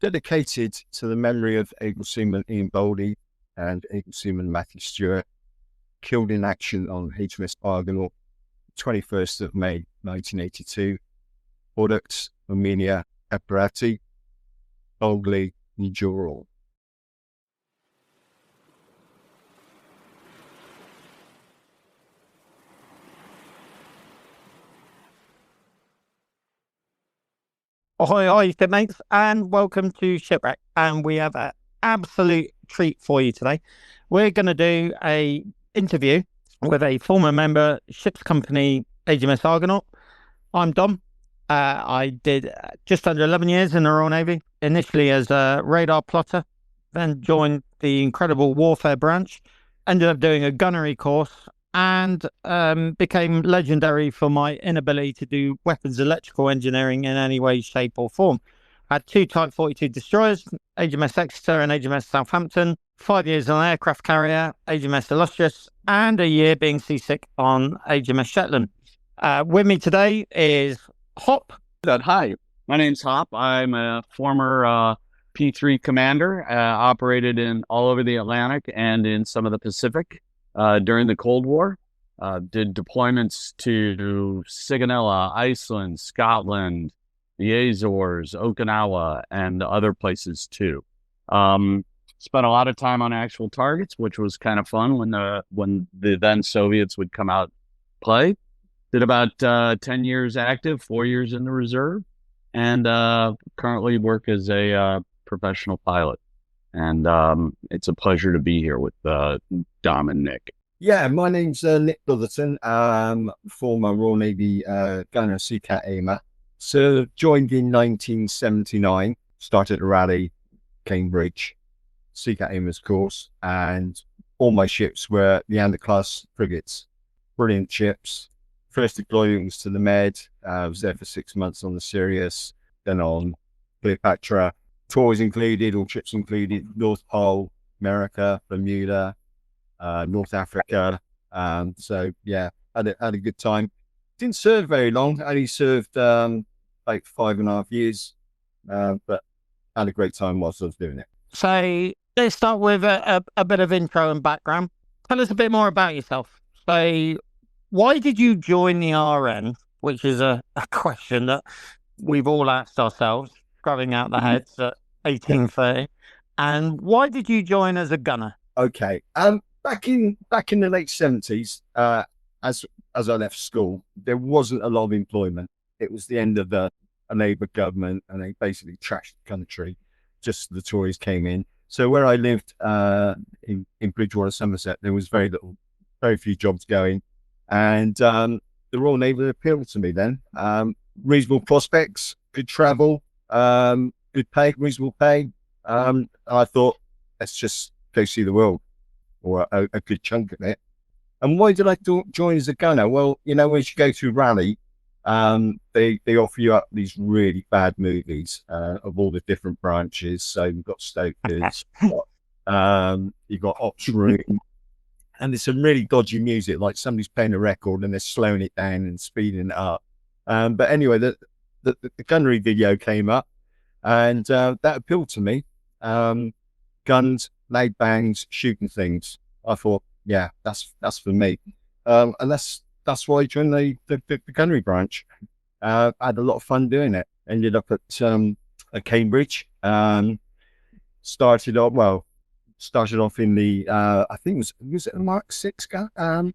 dedicated to the memory of Able Seaman Ian Boldy and Able Seaman Matthew Stewart, killed in action on HMS Argonaut, 21st of May 1982. Products: Armenia Apparati, boldly endure all. Ahoy, ahoy, mates, and welcome to Shipwreck. And we have an absolute treat for you today. We're going to do a interview with a former member, ship's company, HMS Argonaut. I'm Dom. I did just under 11 years in the Royal Navy, initially as a radar plotter, then joined the incredible warfare branch, ended up doing a gunnery course, and became legendary for my inability to do weapons electrical engineering in any way, shape or form. I had 2 Type 42 destroyers, HMS Exeter and HMS Southampton, 5 years on aircraft carrier, HMS Illustrious, and a year being seasick on HMS Shetland. With me today is Hop. Hi, my name's Hop. I'm a former P3 commander, operated in all over the Atlantic and in some of the Pacific. During the Cold War, did deployments to Sigonella, Iceland, Scotland, the Azores, Okinawa, and other places too. Spent a lot of time on actual targets, which was kind of fun when the then Soviets would come out play. Did about 10 years active, 4 years in the reserve, and currently work as a professional pilot. And it's a pleasure to be here with Dom and Nick. Yeah, my name's Nick Brotherton, former Royal Navy gunner, SeaCat aimer. So joined in 1979, started a rally, Cambridge, SeaCat aimers course, and all my ships were Leander class frigates. Brilliant ships. First deployment was to the Med. I was there for 6 months on the Sirius, then on Cleopatra. Tours included, all trips included, North Pole, America, Bermuda, North Africa. So yeah, had a good time. Didn't serve very long. I only served like 5.5 years, but had a great time whilst I was doing it. So let's start with a bit of intro and background. Tell us a bit more about yourself. So why did you join the RN? Which is a question that we've all asked ourselves, grabbing out the heads at 1830. And why did you join as a gunner? Okay. Back in the late 70s, as I left school, there wasn't a lot of employment. It was the end of a Labour government, and they basically trashed the country. Just the Tories came in. So where I lived in Bridgewater, Somerset, there was very few jobs going, and the Royal Navy appealed to me then. Reasonable prospects, good travel, good pay, reasonable pay. I thought, let's just go see the world, or a good chunk of it. And why did I join as a gunner? Well, you know, as you go through rally, they offer you up these really bad movies of all the different branches. So you've got Stokers, you've got Ops Room, and there's some really dodgy music, like somebody's playing a record and they're slowing it down and speeding it up. But anyway, the gunnery video came up, and that appealed to me. Guns, loud bangs, shooting things. I thought, yeah, that's for me. And that's why I joined the gunnery branch. I had a lot of fun doing it. Ended up at Cambridge. Started off in the I think was it a Mark 6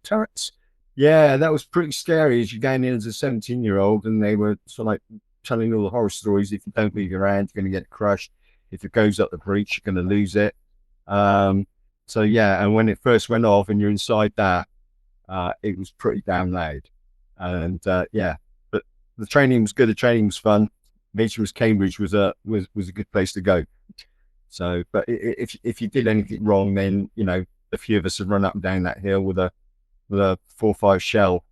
turrets? Yeah, that was pretty scary as you're going in as a 17-year-old, and they were sort of like telling all the horror stories. If you don't move your hand, you're going to get crushed. If it goes up the breach, you're going to lose it. So yeah, and when it first went off and you're inside that, it was pretty damn loud. And yeah, but the training was good. The training was fun. HMS Cambridge was a good place to go. So, but if you did anything wrong, then you know a few of us would run up and down that hill with a 4.5 shell,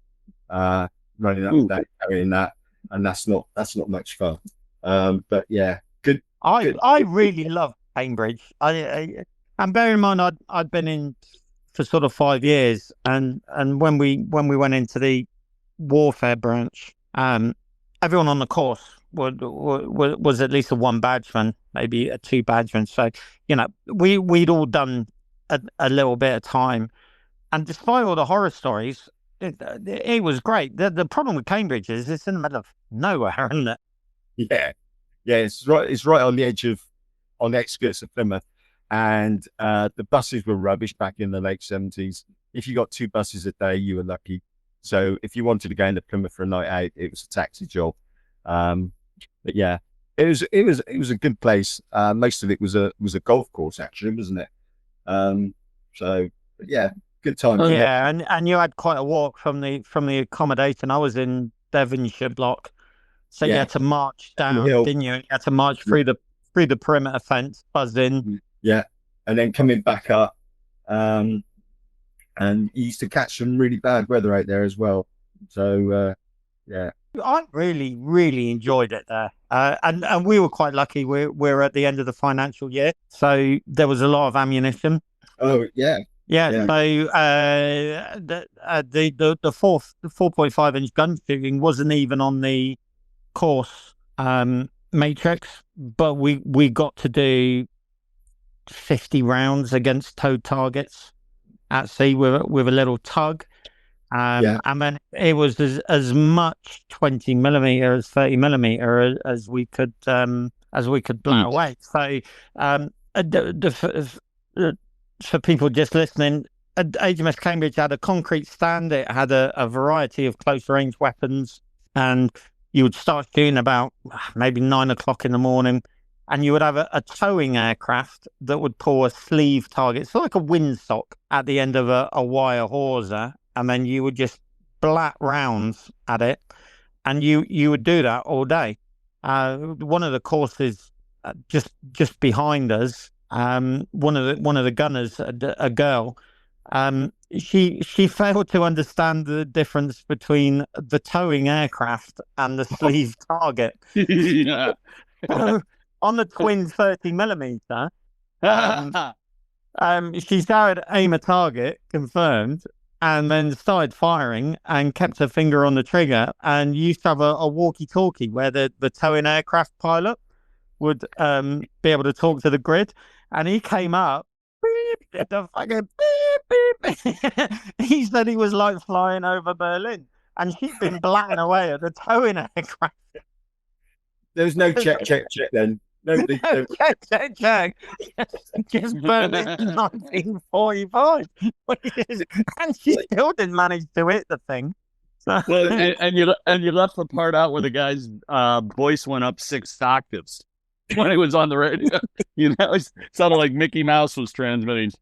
running up and down carrying that, and that's not much fun. But yeah, good. I really love Cambridge. And bear in mind, I'd been in for sort of 5 years, and when we went into the warfare branch, everyone on the course was at least a one badgeman, maybe a two badgeman. So, we'd all done a little bit of time. And despite all the horror stories, it was great. The problem with Cambridge is it's in the middle of nowhere, isn't it? Yeah, yeah, it's right on the edge on the outskirts of Plymouth, and the buses were rubbish back in the late 70s. If you got 2 buses a day, you were lucky. So if you wanted to go into Plymouth for a night out, it was a taxi job. But yeah, it was a good place. Most of it was a golf course, actually, wasn't it? So but yeah, good time. Oh, yeah, and you had quite a walk from the accommodation. I was in Devonshire block, so you had to march down, didn't you? You had to march through the perimeter fence, buzz in. Yeah, and then coming back up, and you used to catch some really bad weather out there as well. So yeah, I really, really enjoyed it there, and we were quite lucky. We're at the end of the financial year, so there was a lot of ammunition. Oh yeah. Yeah, so the 4.5-inch gun shooting wasn't even on the course matrix, but we got to do 50 rounds against towed targets at sea with a little tug, and then it was as much 20mm as 30mm as we could blow away. So for people just listening, HMS Cambridge had a concrete stand. It had a variety of close range weapons, and you would start shooting about maybe 9 o'clock in the morning, and you would have a towing aircraft that would pull a sleeve target, so like a windsock at the end of a wire hawser, and then you would just blat rounds at it, and you would do that all day. One of the courses just behind us, one of the gunners, a girl, she failed to understand the difference between the towing aircraft and the sleeve target. Yeah. So, on the twin 30mm, she started aim a target, confirmed, and then started firing and kept her finger on the trigger, and used to have a walkie-talkie where the towing aircraft pilot would be able to talk to the grid, and he came up, beep, the fucking beep, beep. He said he was like flying over Berlin, and she'd been blatting away at the towing aircraft. There was no check then. Nobody. Check. Just Berlin 1945, and she still didn't manage to hit the thing. So. Well, and you left the part out where the guy's voice went up 6 octaves when it was on the radio. It sounded like Mickey Mouse was transmitting.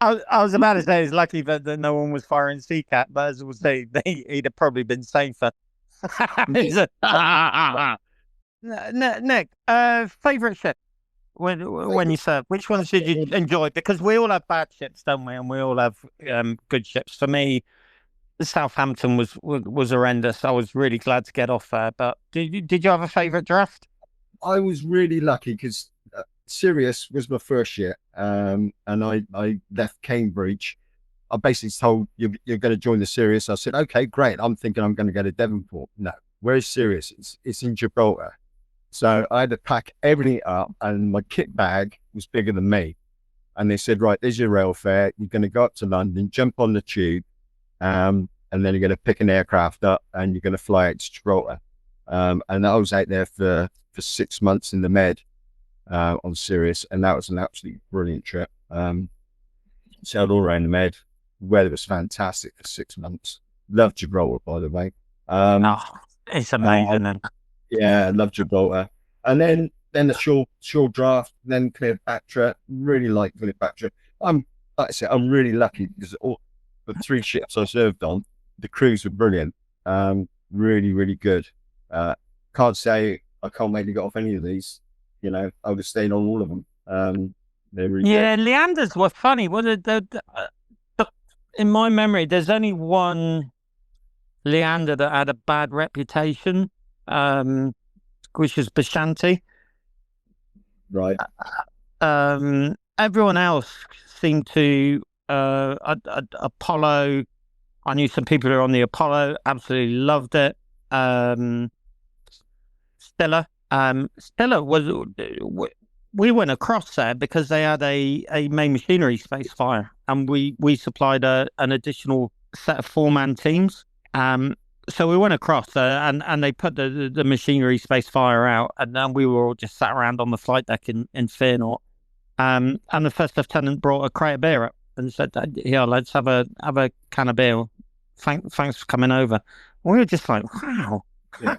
I was about to say it's lucky that no one was firing SeaCat, but as we'll say, he'd have probably been safer. Nick, favorite ship when you serve? Which ones did you enjoy? Because we all have bad ships, don't we? And we all have good ships. For me, Southampton was horrendous. I was really glad to get off there. But did you have a favorite draft? I was really lucky because Sirius was my first year, and I left Cambridge. I basically told you're going to join the Sirius. I said, okay, great. I'm thinking I'm going to go to Devonport. No, where's Sirius? It's in Gibraltar. So I had to pack everything up, and my kit bag was bigger than me. And they said, right, there's your rail fare. You're going to go up to London, jump on the tube, and then you're going to pick an aircraft up, and you're going to fly out to Gibraltar. And I was out there for 6 months in the Med on Sirius, and that was an absolutely brilliant trip. Sailed all around the Med. Weather was fantastic for 6 months. Loved Gibraltar, by the way. It's amazing. Yeah, I love Gibraltar. And then the shore draft, then Cleopatra. Really like Cleopatra. Like I said, I'm really lucky because all the 3 ships I served on, the crews were brilliant. Really, really good. Can't say I can't wait to get off any of these. I would have stayed on all of them. They're really good. Leanders were funny. In my memory, there's only one Leander that had a bad reputation, which was Bashanti. Right. Everyone else seemed to Apollo. I knew some people who were on the Apollo, absolutely loved it. Stella. Stella was we went across there because they had a main machinery space fire, and we supplied an additional set of 4-man teams. So we went across and they put the machinery space fire out, and then we were all just sat around on the flight deck in Fearnought. And the first lieutenant brought a crate of beer up and said, "Here, let's have a can of beer. Thanks for coming over." And we were just like, "Wow." Yeah.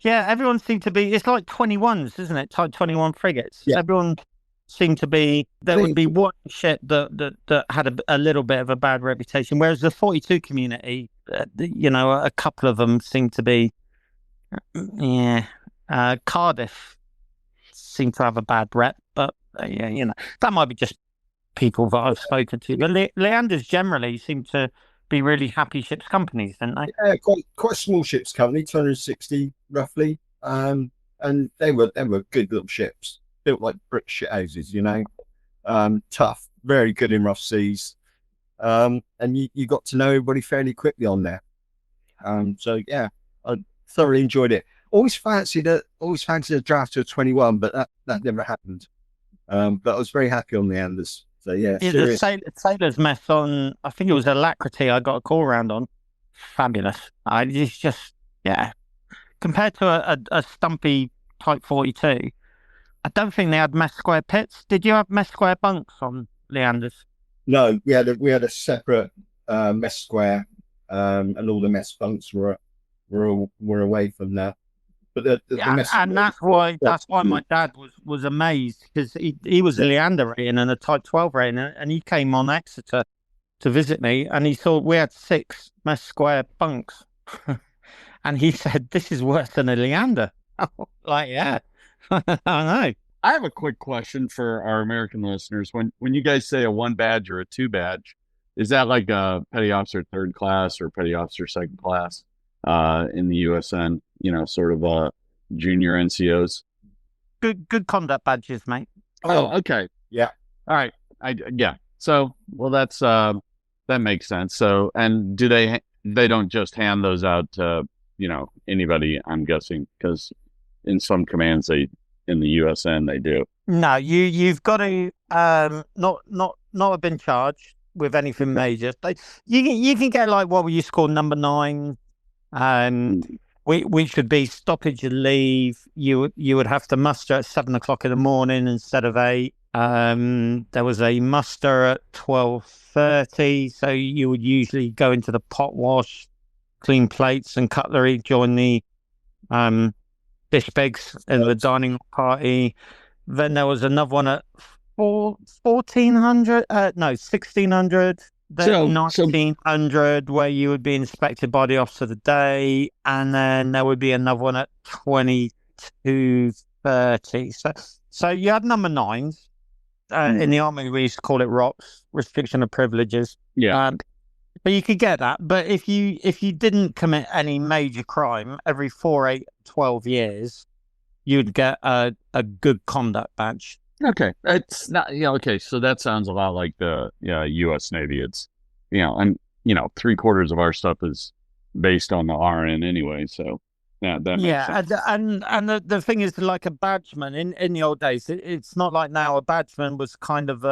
Yeah, everyone seemed to be. It's like 21s, isn't it? Type 21 frigates. Yeah. Everyone seemed to be. There would be one ship that had a little bit of a bad reputation, whereas the 42 community, a couple of them seemed to be. Yeah, Cardiff seemed to have a bad rep, but that might be just people that I've spoken to. But Leanders generally seem to be really happy ships companies, don't they? Yeah, quite a small ships company, 260 roughly. And they were good little ships, built like brick shit houses, tough, very good in rough seas. And you got to know everybody fairly quickly on there. So yeah, I thoroughly enjoyed it. Always fancied a draft to a 21, but that never happened. But I was very happy on the Anders. So yeah, the sailors mess on. I think it was Alacrity. I got a call round on. Fabulous. It's just compared to a stumpy Type 42, I don't think they had mess square pits. Did you have mess square bunks on Leanders? No, we had a separate mess square, and all the mess bunks were away from that. But the mess and that's why my dad was amazed, because he was a Leander rating and a Type 12 rating, and he came on Exeter to visit me, and he saw we had 6 mess square bunks, and he said, "This is worse than a Leander." Like, yeah, I know. I have a quick question for our American listeners. When you guys say a 1 badge or a 2 badge, is that like a petty officer 3rd class or petty officer 2nd class in the USN? Sort of junior NCOs. Good conduct badges, mate. Oh, okay. Yeah. All right. So, well, that's that makes sense. So, and do they don't just hand those out to anybody? I'm guessing, because in some commands in the USN they do. No, you've got to not have been charged with anything major. You can get like what we used to call number 9, and we should be stoppage and leave. You would have to muster at 7 o'clock in the morning instead of 8. There was a muster at 12:30, so you would usually go into the pot wash, clean plates and cutlery, join the dish bags in the dining party. Then there was another one at 1600. Then 1900, where you would be inspected by the officer of the day, and then there would be another one at 22:30. So you had number 9s. In the army, we used to call it ROPS, restriction of privileges. Yeah. But you could get that. But if you didn't commit any major crime, every 4, 8, 12 years, you'd get a good conduct badge. Okay, it's not okay. So that sounds a lot like the U.S. Navy. It's and 3/4 of our stuff is based on the RN anyway. So that makes sense. And the thing is, like a badgeman in the old days, it's not like now. A badgeman was kind of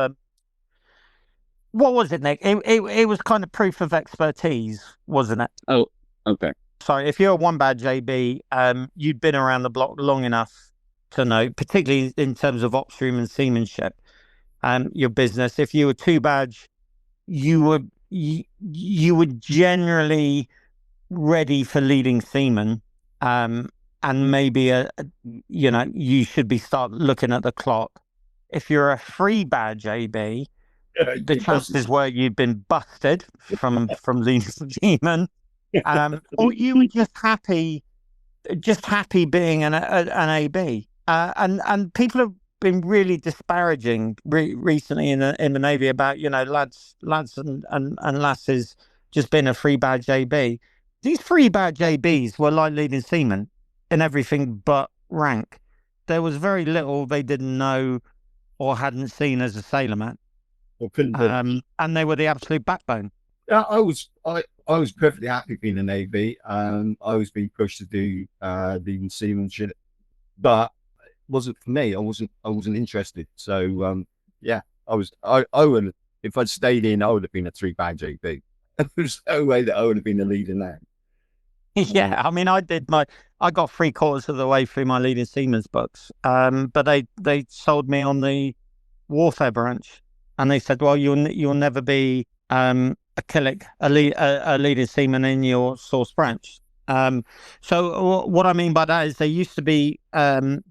what was it, Nick? It was kind of proof of expertise, wasn't it? Oh, okay. Sorry, if you're a 1 badge AB, you'd been around the block long enough to know, particularly in terms of ops room and seamanship, your business. If you were 2 badge, you were generally ready for leading seamen, and maybe you should be start looking at the clock. If you're a 3 badge AB, the chances were you'd been busted from leading seamen, or you were just happy being an AB. And people have been really disparaging recently in the Navy about lads and lasses just being a 3 badge AB. These 3 badge ABs were like leading seamen in everything but rank. There was very little they didn't know or hadn't seen as a sailorman, or couldn't do. and they were the absolute backbone. I I was perfectly happy being in the Navy. I was being pushed to do leading seamanship, but it wasn't for me. I wasn't interested. So yeah, I would, if I'd stayed in, I would have been a 3-badge AB. There's no way that I would have been a lead in that. Yeah, I mean, I got 3/4 of the way through my leading seaman's books, but they sold me on the warfare branch, and they said, well, you'll never be a Killick, a leading seaman in your source branch. So what I mean by that is there used to be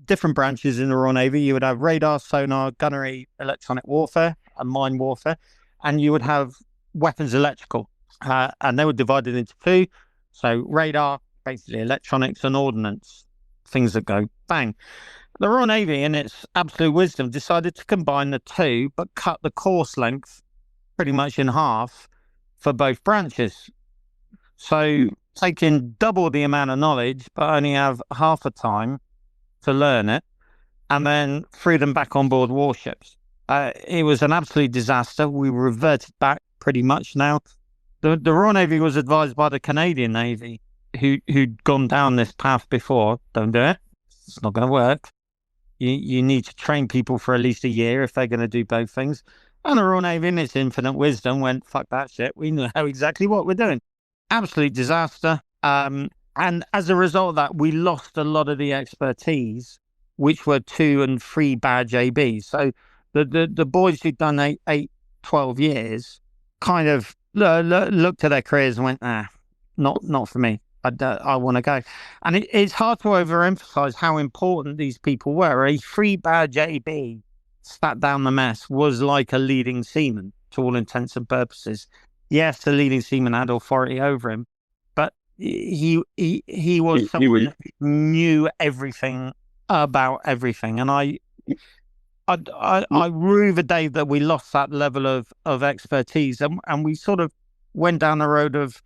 different branches in the Royal Navy. You would have radar, sonar, gunnery, electronic warfare, and mine warfare, and you would have weapons electrical, and they were divided into two. So radar, basically electronics, and ordnance, things that go bang. The Royal Navy, in its absolute wisdom, decided to combine the two, but cut the course length pretty much in half for both branches. So taking double the amount of knowledge, but only have half the time to learn it, and then threw them back on board warships. It was an absolute disaster. We reverted back pretty much now. The Royal Navy was advised by the Canadian Navy, who'd gone down this path before. Don't do it. It's not going to work. You need to train people for at least a year if they're going to do both things. And the Royal Navy, in its infinite wisdom, went, fuck that shit. We know exactly what we're doing. Absolute disaster. And as a result of that, we lost a lot of the expertise, which were 2 and 3 badge ABs. So the boys who'd done 12 years kind of looked at their careers and went, not for me. I want to go. And it's hard to overemphasize how important these people were. A 3 badge AB spat down the mess was like a leading seaman to all intents and purposes. Yes, the leading seaman had authority over him, but he was someone who knew everything about everything. And I rue the day that we lost that level of expertise, and we sort of went down the road of,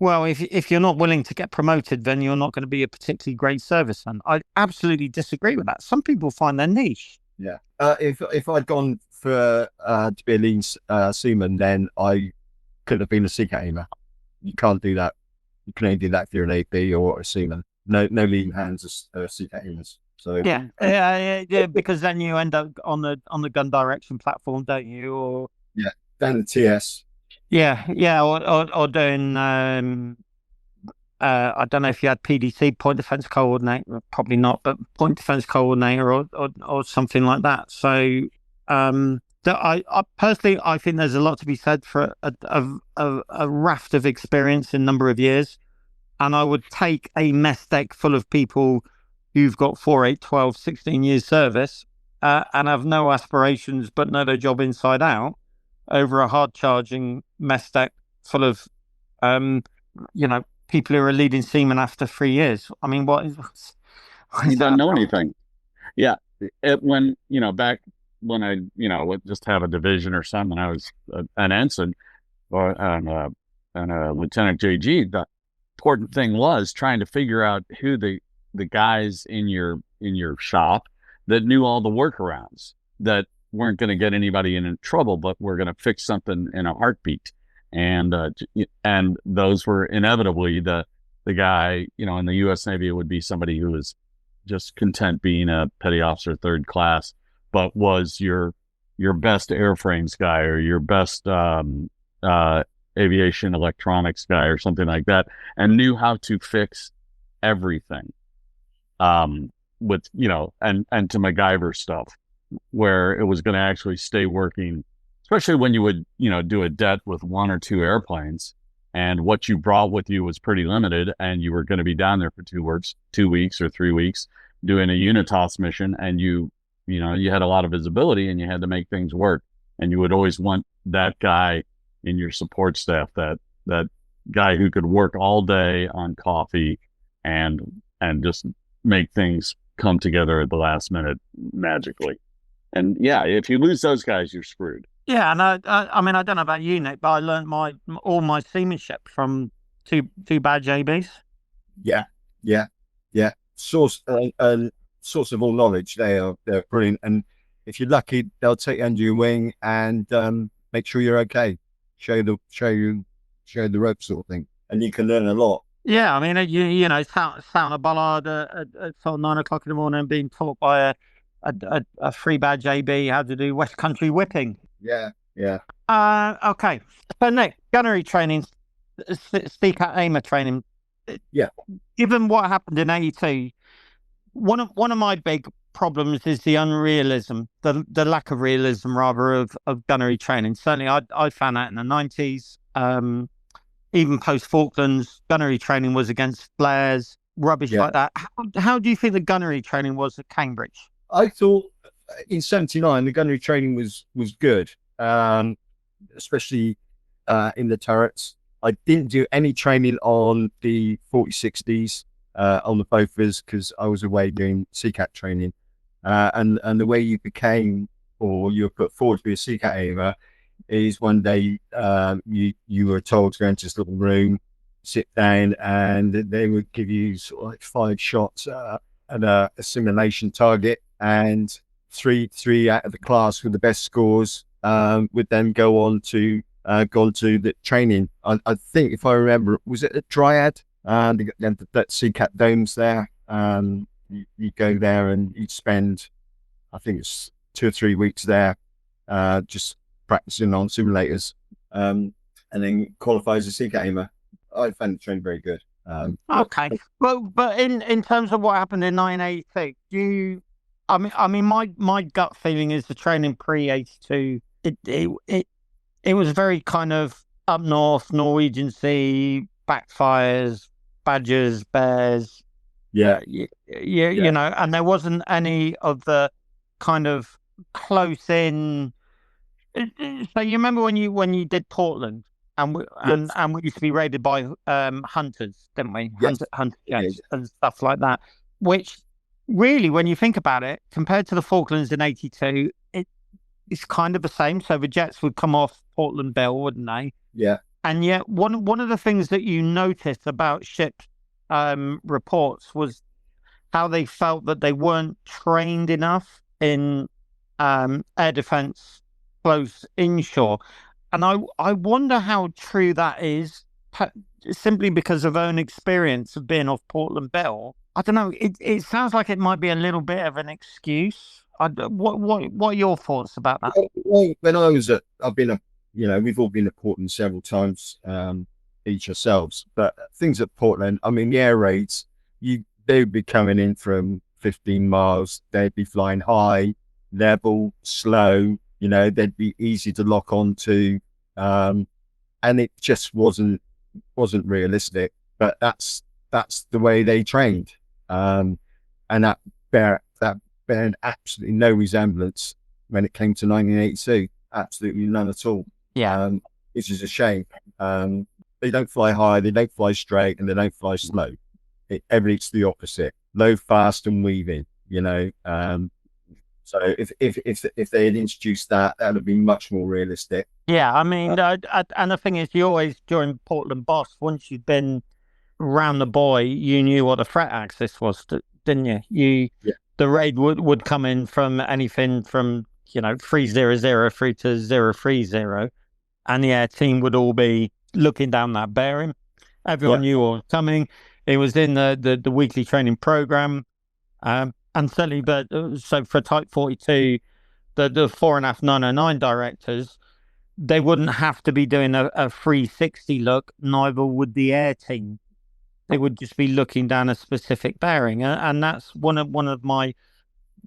well, if you're not willing to get promoted, then you're not going to be a particularly great serviceman. I absolutely disagree with that. Some people find their niche. Yeah. If I'd gone for to be a leading seaman, then I could have been a SeaCat aimer. You can't do that. You can only do that if you're an AP or a seaman. No leading hands as SeaCat aimers. So yeah, because then you end up on the gun direction platform, don't you? Or down the TS. Yeah, or doing. I don't know if you had PDC, point defense coordinator, probably not, but point defense coordinator or something like that. So, I personally, I think there's a lot to be said for a raft of experience in a number of years, and I would take a mess deck full of people who've got 4, 8, 12, 16 years service and have no aspirations but know their job inside out over a hard charging mess deck full of people who are leading seamen after 3 years. I mean, what is you don't know anything. Yeah. When back when I would just have a division or something, I was an ensign or a lieutenant JG. The important thing was trying to figure out who the guys in your shop that knew all the workarounds that weren't going to get anybody in trouble, but were going to fix something in a heartbeat. And those were inevitably the guy, in the U.S. Navy, it would be somebody who was just content being a petty officer 3rd class, but was your best airframes guy or your best aviation electronics guy or something like that, and knew how to fix everything. With and to MacGyver stuff, where it was going to actually stay working, especially when you would do a det with 1 or 2 airplanes, and what you brought with you was pretty limited, and you were going to be down there for 2 weeks or 3 weeks doing a Unitas mission, and you had a lot of visibility, and you had to make things work, and you would always want that guy in your support staff, that guy who could work all day on coffee and just make things come together at the last minute magically. And yeah, if you lose those guys, you're screwed. Yeah, and I mean, I don't know about you, Nick, but I learned all my seamanship from two badge ABs. Yeah. Source of all knowledge. They're brilliant, and if you're lucky, they'll take you under your wing and make sure you're okay. Show you show the ropes sort of thing. And you can learn a lot. Yeah, I mean, you know, sat on a bollard at sort of 9 o'clock in the morning, being taught by a free badge AB how to do West Country whipping. Yeah, yeah. Okay. So Nick, gunnery training, SeaCat aimer training. Yeah. Given what happened in '82, one of my big problems is the unrealism, the lack of realism rather of gunnery training. Certainly, I found that in the '90s. Even post Falklands, gunnery training was against flares, rubbish like that. How do you think the gunnery training was at Cambridge? I thought in '79 the gunnery training was good, especially in the turrets. I didn't do any training on the 4060s on the Bofors because I was away doing SeaCat training, and the way you became or you were put forward to be a SeaCat aimer is one day you were told to go into this little room, sit down, and they would give you sort of like 5 shots at a simulation target, and three out of the class with the best scores would then go on to the training. I think, if I remember, was it a Dryad? That SeaCat domes there. You go there and you'd spend, I think it's 2 or 3 weeks there, just practicing on simulators, and then qualify as a SeaCat aimer. I found the training very good. Okay, well, but in terms of what happened in 1986, I mean, my gut feeling is the training pre-82, it was very kind of up north, Norwegian Sea, backfires, badgers, bears. Yeah. You know, and there wasn't any of the kind of close in. So you remember when you did Portland, and we used to be raided by hunters, didn't we? Yes. Hunter jets and stuff like that. Which really, when you think about it, compared to the Falklands in '82, it's kind of the same. So the jets would come off Portland Bill, wouldn't they? Yeah. And yet, one of the things that you noticed about ship reports was how they felt that they weren't trained enough in air defense close inshore. And I wonder how true that is, simply because of own experience of being off Portland Bill. I don't know. It sounds like it might be a little bit of an excuse. What are your thoughts about that? Well, when I've been we've all been at Portland several times, each ourselves. But things at Portland, I mean, the air raids, they would be coming in from 15 miles. They'd be flying high, level, slow. They'd be easy to lock onto, and it just wasn't realistic. But that's the way they trained, and that bear absolutely no resemblance when it came to 1982. Absolutely none at all. Yeah, which is a shame. They don't fly high, they don't fly straight, and they don't fly slow. Everything's the opposite: low, fast, and weaving. So if they had introduced that would have been much more realistic. Yeah, I mean, and the thing is, you always, during Portland Boss, once you'd been around the buoy, you knew what the threat axis was, didn't you? The raid would come in from anything from 300 through to 030, and the air team would all be looking down that bearing. Everyone knew what was coming. It was in the weekly training program. And certainly, so for Type 42, the 4.5 909 directors, they wouldn't have to be doing a 360 look, neither would the air team. They would just be looking down a specific bearing. And that's one of my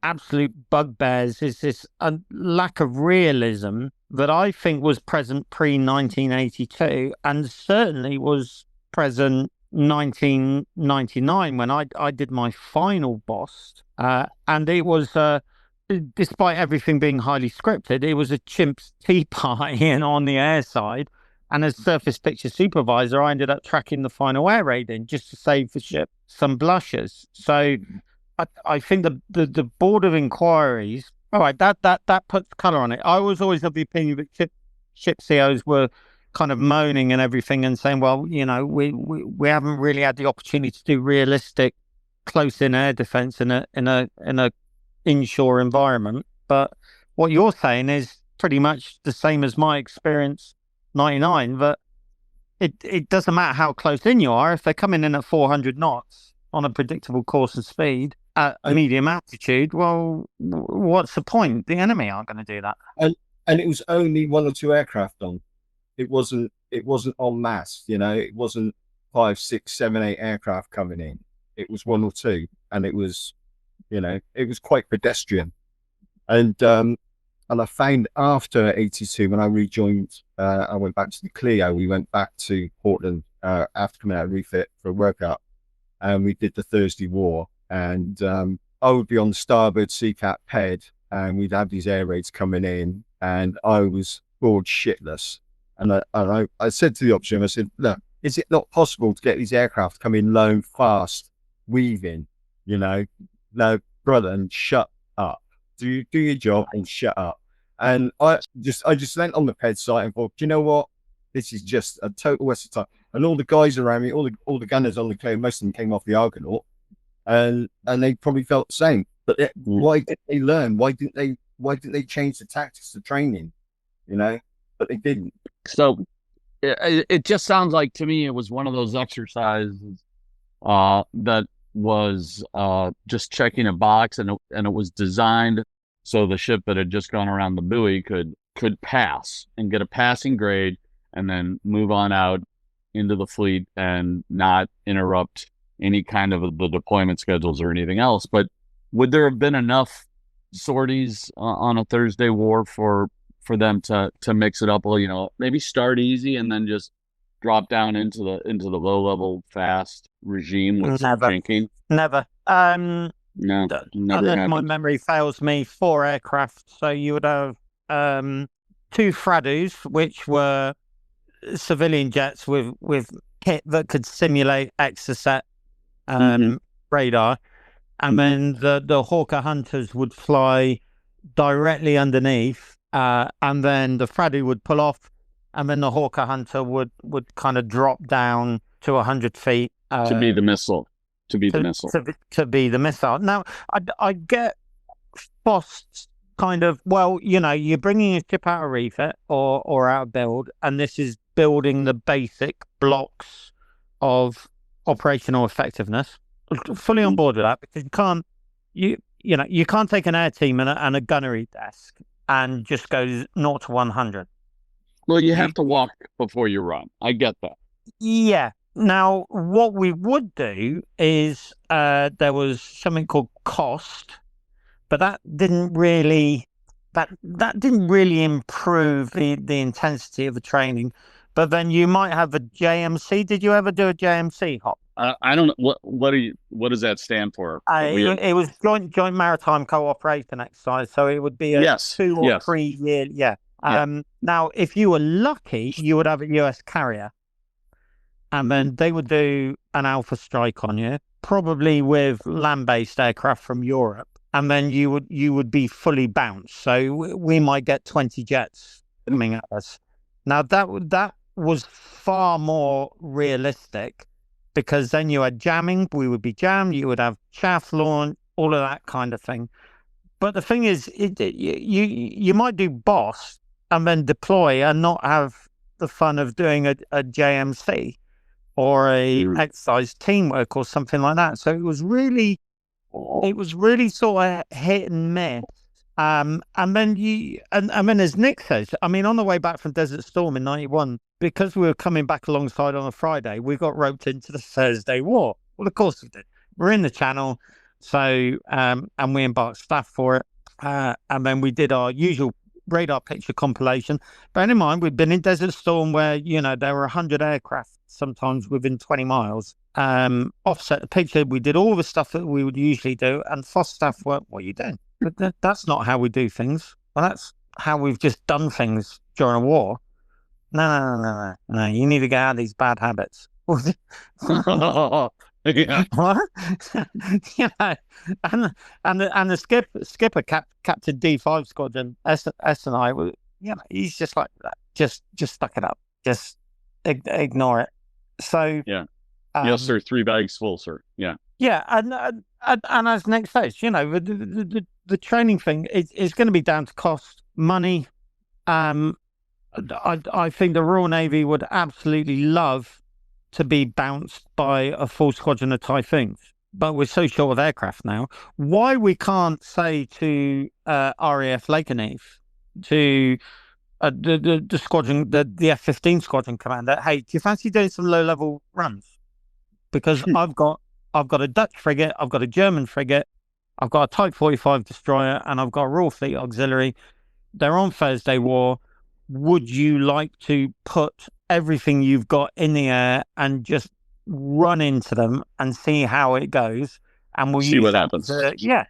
absolute bugbears, is this lack of realism that I think was present pre-1982 and certainly was present 1999 when I did my final boss, and it was despite everything being highly scripted, it was a chimp's tea party and on the air side, and as surface picture supervisor I ended up tracking the final air raid in just to save the ship some blushes. So I think the board of inquiries, all right, that puts colour on it. I was always of the opinion that ship COs were kind of moaning and everything and saying, well, we haven't really had the opportunity to do realistic close-in air defence in a inshore environment. But what you're saying is pretty much the same as my experience 99, that it doesn't matter how close in you are. If they're coming in at 400 knots on a predictable course and speed at medium altitude, well, what's the point? The enemy aren't going to do that. And it was only 1 or 2 aircraft on. It wasn't en masse, you know. It wasn't 5, 6, 7, 8 aircraft coming in. It was 1 or 2, and it was, you know, it was quite pedestrian. And I found after 82, when I rejoined, I went back to the Clio. We went back to Portland after coming out of refit for a workout, and we did the Thursday War. And I would be on the starboard SeaCat ped, and we'd have these air raids coming in, and I was bored shitless. And I said to the option, I said, look, is it not possible to get these aircraft coming low, fast, weaving, you know? No, brother, and shut up. Do your job and shut up. And I just went on the ped site and thought, do you know what? This is just a total waste of time. And all the guys around me, all the gunners on the Clio, most of them came off the Argonaut, and they probably felt the same. But why didn't they learn? Why didn't they change the tactics, the training? You know, but they didn't. So it just sounds like to me it was one of those exercises that was just checking a box, and it was designed so the ship that had just gone around the buoy could pass and get a passing grade, and then move on out into the fleet and not interrupt any kind of the deployment schedules or anything else. But would there have been enough sorties on a Thursday War for them to mix it up? Well, you know, maybe start easy and then just drop down into the low level fast regime with drinking? Never. No, never unless my memory fails me, 4 aircraft. So you would have 2 Fradus, which were civilian jets with kit that could simulate Exocet radar, and then the Hawker Hunters would fly directly underneath, and then the Fradu would pull off, and then the Hawker Hunter would kind of drop down to 100 feet to be the missile. To be the missile. Now, I get Fost's kind of, well, you know, you're bringing a ship out of refit or out of build, and this is building the basic blocks of operational effectiveness. Fully on board with that, because you can't take an air team and a gunnery desk and just go 0 to 100. Well, you have to walk before you run. I get that. Yeah. Now, what we would do is there was something called cost, but that didn't really improve the intensity of the training. But then you might have a JMC. Did you ever do a JMC hop? I don't know what does that stand for? It was joint maritime cooperation exercise. So it would be a 2 or 3 year. Yeah. Now, if you were lucky, you would have a US carrier, and then they would do an alpha strike on you, probably with land-based aircraft from Europe, and then you would be fully bounced. So we might get 20 jets coming at us. Now that was far more realistic, because then you had jamming. We would be jammed. You would have chaff launch, all of that kind of thing. But the thing is, you might do boss and then deploy and not have the fun of doing a JMC or a exercise teamwork or something like that. So it was really sort of hit and miss. And then as Nick says, I mean, on the way back from Desert Storm in 91, because we were coming back alongside on a Friday, we got roped into the Thursday War. Well, of course we did. We're in the channel. So, and we embarked staff for it. And then we did our usual radar picture compilation. Bear in mind, we'd been in Desert Storm where, you know, there were 100 aircraft, sometimes within 20 miles. Offset the picture. We did all the stuff that we would usually do. And FOSS staff were, what are you doing? But that's not how we do things. Well, that's how we've just done things during a war. No. You need to get out of these bad habits. Yeah. What? You know, and the skipper, Captain D5 Squadron, S and I, you know, he's just like that. Just suck it up. Just ignore it. So yeah, yes, sir. 3 bags full, sir. Yeah. Yeah, and as Nick says, you know, the training thing is going to be down to cost, money, I think the Royal Navy would absolutely love to be bounced by a full squadron of Typhoons, but we're so short of aircraft now. Why we can't say to RAF Lakenheath, to the squadron, the F-15 squadron commander, hey, do you fancy doing some low-level runs? Because I've got a Dutch frigate, I've got a German frigate, I've got a Type 45 destroyer, and I've got a Royal Fleet Auxiliary. They're on Thursday War. Would you like to put everything you've got in the air and just run into them and see how it goes? And we'll See use what that happens. yeah.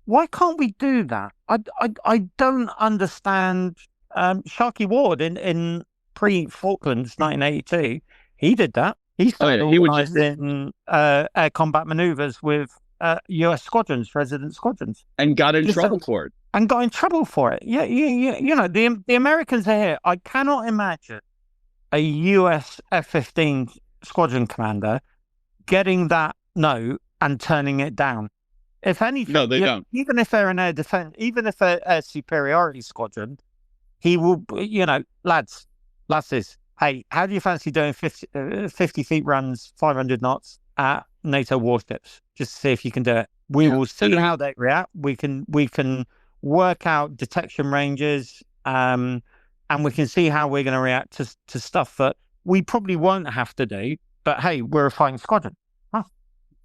Why can't we do that? I don't understand. Sharky Ward in pre-Falklands 1982, he did that. He started organising air combat manoeuvres with US squadrons, resident squadrons. And got in trouble for it. And got in trouble for it. Yeah, you know, the Americans are here. I cannot imagine a US F-15 squadron commander getting that note and turning it down. If anything, no, they don't. Even if they're an air defense, even if they're a superiority squadron, he will, you know, lasses, hey, how do you fancy doing 50 feet runs, 500 knots at NATO warships? Just to see if you can do it. We will see how they react. We can work out detection ranges, and we can see how we're going to react to stuff that we probably won't have to do. But hey, we're a fighting squadron. Huh.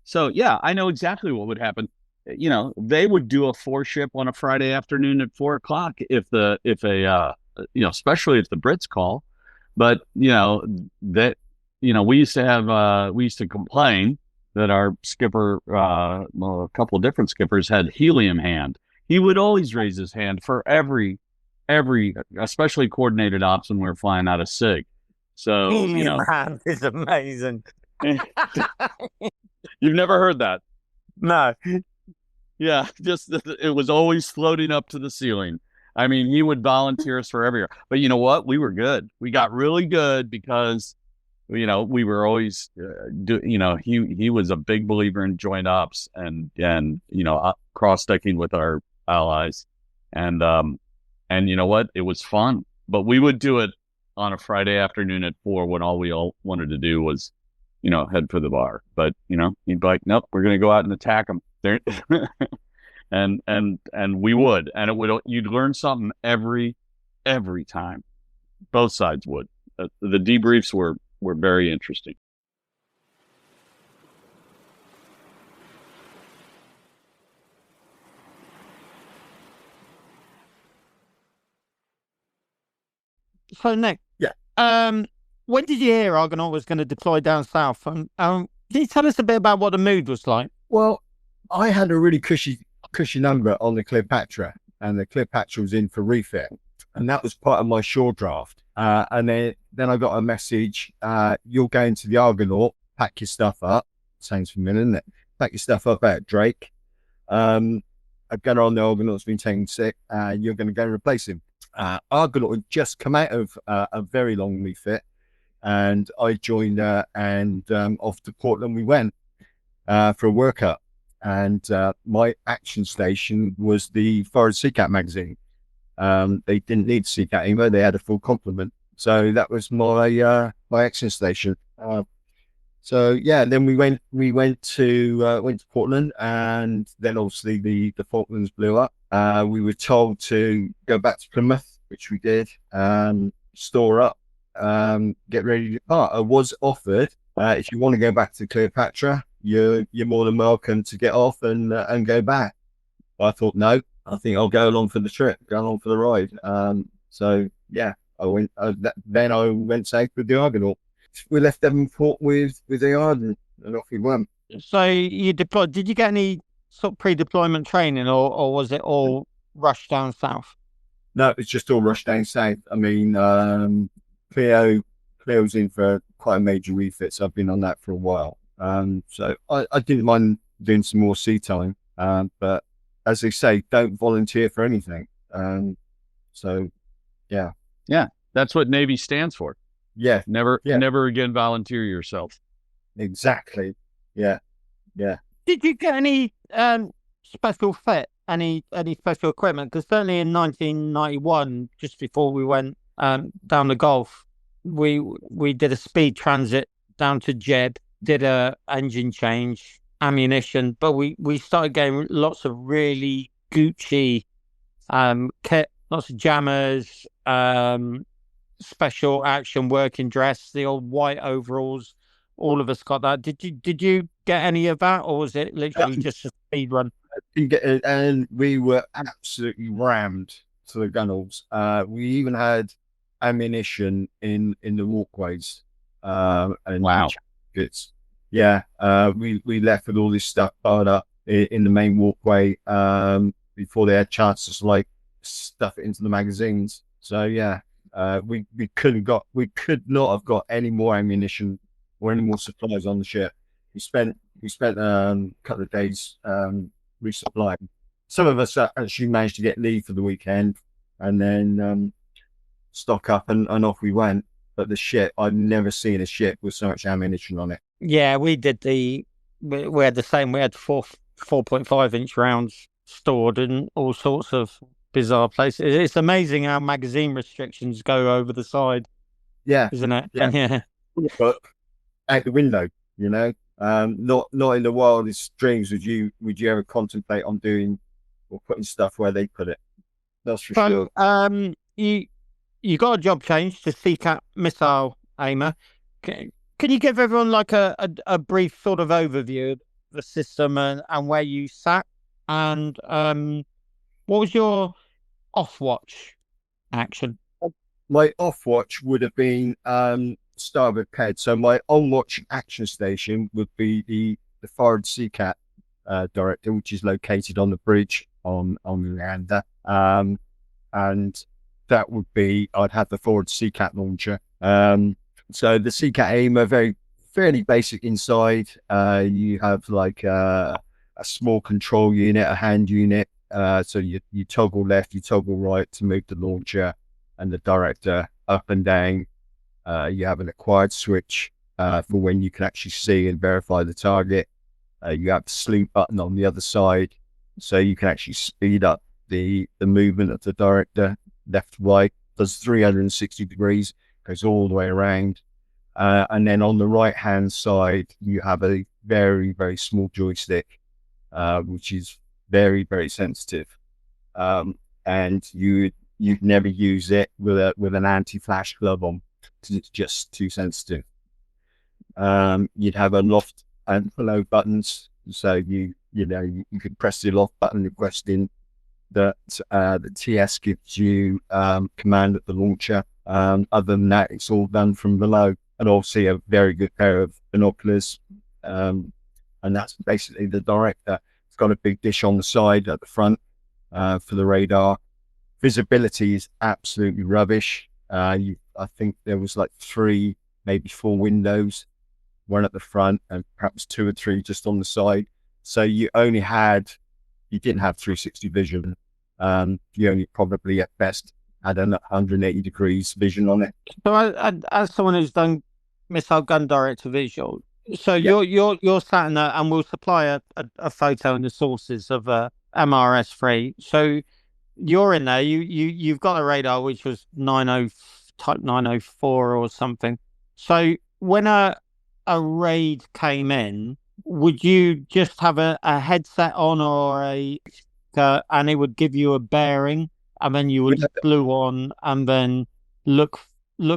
So yeah, I know exactly what would happen. You know, they would do a 4-ship on a Friday afternoon at 4:00 if especially if the Brits call. But we used to complain that our skipper, a couple of different skippers had helium hand. He would always raise his hand for every, especially coordinated ops when we were flying out of SIG. So helium hand is amazing. You've never heard that? No. Yeah, just it was always floating up to the ceiling. I mean, he would volunteer us for everywhere. But you know what? We were good. We got really good because, we were always, he was a big believer in joint ops and cross-decking with our allies. And you know what? It was fun. But we would do it on a Friday afternoon at 4 when all we all wanted to do was, head for the bar. But, he'd be like, nope, we're going to go out and attack them. And we would, and you'd learn something every time. Both sides would. The debriefs were very interesting. So Nick, when did you hear Argonaut was going to deploy down south? And can you tell us a bit about what the mood was like? Well, I had a really cushy number on the Cleopatra, and the Cleopatra was in for refit, and that was part of my shore draft. And then I got a message: you're going to the Argonaut, pack your stuff up. Sounds familiar, isn't it? Pack your stuff up at Drake. A gunner on the Argonaut's been taken sick, and you're going to go and replace him. Argonaut had just come out of a very long refit, and I joined her, and off to Portland we went for a workup. And my action station was the Forward SeaCat magazine. They didn't need SeaCat anymore; they had a full complement. So that was my action station. So yeah, then we went to Portland, and then obviously the Falklands blew up. We were told to go back to Plymouth, which we did. Store up, get ready to depart. I was offered, if you want to go back to Cleopatra, you're more than welcome to get off and go back. I thought, no, I think I'll go along for the trip, go along for the ride. So yeah, I went. Then I went south with the Argonaut. We left Devonport with the Ardent, and off we went. So you deployed. Did you get any sort of pre-deployment training, or was it all rushed down south? No, it's just all rushed down south. I mean, Cleo's in for quite a major refit, so I've been on that for a while. So I didn't mind doing some more sea time, but as they say, don't volunteer for anything. So yeah, that's what Navy stands for. Yeah, never again volunteer yourself. Exactly. Yeah. Did you get any special fit, any special equipment? Because certainly in 1991, just before we went down the Gulf. We did a speed transit down to Jeb, did a engine change, ammunition, but we started getting lots of really Gucci kit, lots of jammers, special action working dress, the old white overalls. All of us got that. Did you get any of that, or was it literally just a speed run? And we were absolutely rammed to the gunnels. We even had ammunition in the walkways. And Wow. it's yeah. We left with all this stuff piled up in the main walkway before they had chances to like stuff it into the magazines. So yeah, we could not have got any more ammunition or any more supplies on the ship. We spent a couple of days resupplying. Some of us actually managed to get leave for the weekend and then stock up and off we went. But the ship, I've never seen a ship with so much ammunition on it. Yeah, we did we had the same. We had 4.5 inch rounds stored in all sorts of bizarre places. It's amazing how magazine restrictions go over the side, Yeah, isn't it? yeah. And yeah, But out the window, you know. Not in the wildest dreams would you ever contemplate on doing or putting stuff where they put it. That's for sure. so you got a job change to SeaCat missile aimer. Can you give everyone like a brief sort of overview of the system and where you sat? And what was your off watch action? My off watch would have been starboard ped. So my on watch action station would be the forward SeaCat director, which is located on the bridge on the Leander. And that would be I'd have the forward SeaCat launcher. So the SeaCat aimer, fairly basic inside. You have like a small control unit, a hand unit. So you toggle left, you toggle right to move the launcher and the director up and down. You have an acquired switch for when you can actually see and verify the target. You have the sleep button on the other side, so you can actually speed up the movement of the director left to right. Does 360 degrees, goes all the way around. And then on the right hand side, you have a very, very small joystick, which is very, very sensitive. And you'd never use it with an anti-flash glove on because it's just too sensitive. You'd have a loft and below buttons, so you could press the loft button requesting that the TS gives you command at the launcher. Other than that, it's all done from below, and obviously a very good pair of binoculars. And that's basically the director. It's got a big dish on the side at the front for the radar. Visibility is absolutely rubbish. I think there was like 3, maybe 4 windows, one at the front and perhaps 2 or 3 just on the side. So you didn't have 360 vision. You only probably at best had 180 degrees vision on it. So as someone who's done missile gun director visual, so you're sat in there, and we'll supply a photo and the sources of MRS3. So you're in there. You've got a radar which was type 904 or something. So when a raid came in, would you just have a headset on or and it would give you a bearing, and then you would glue on and then look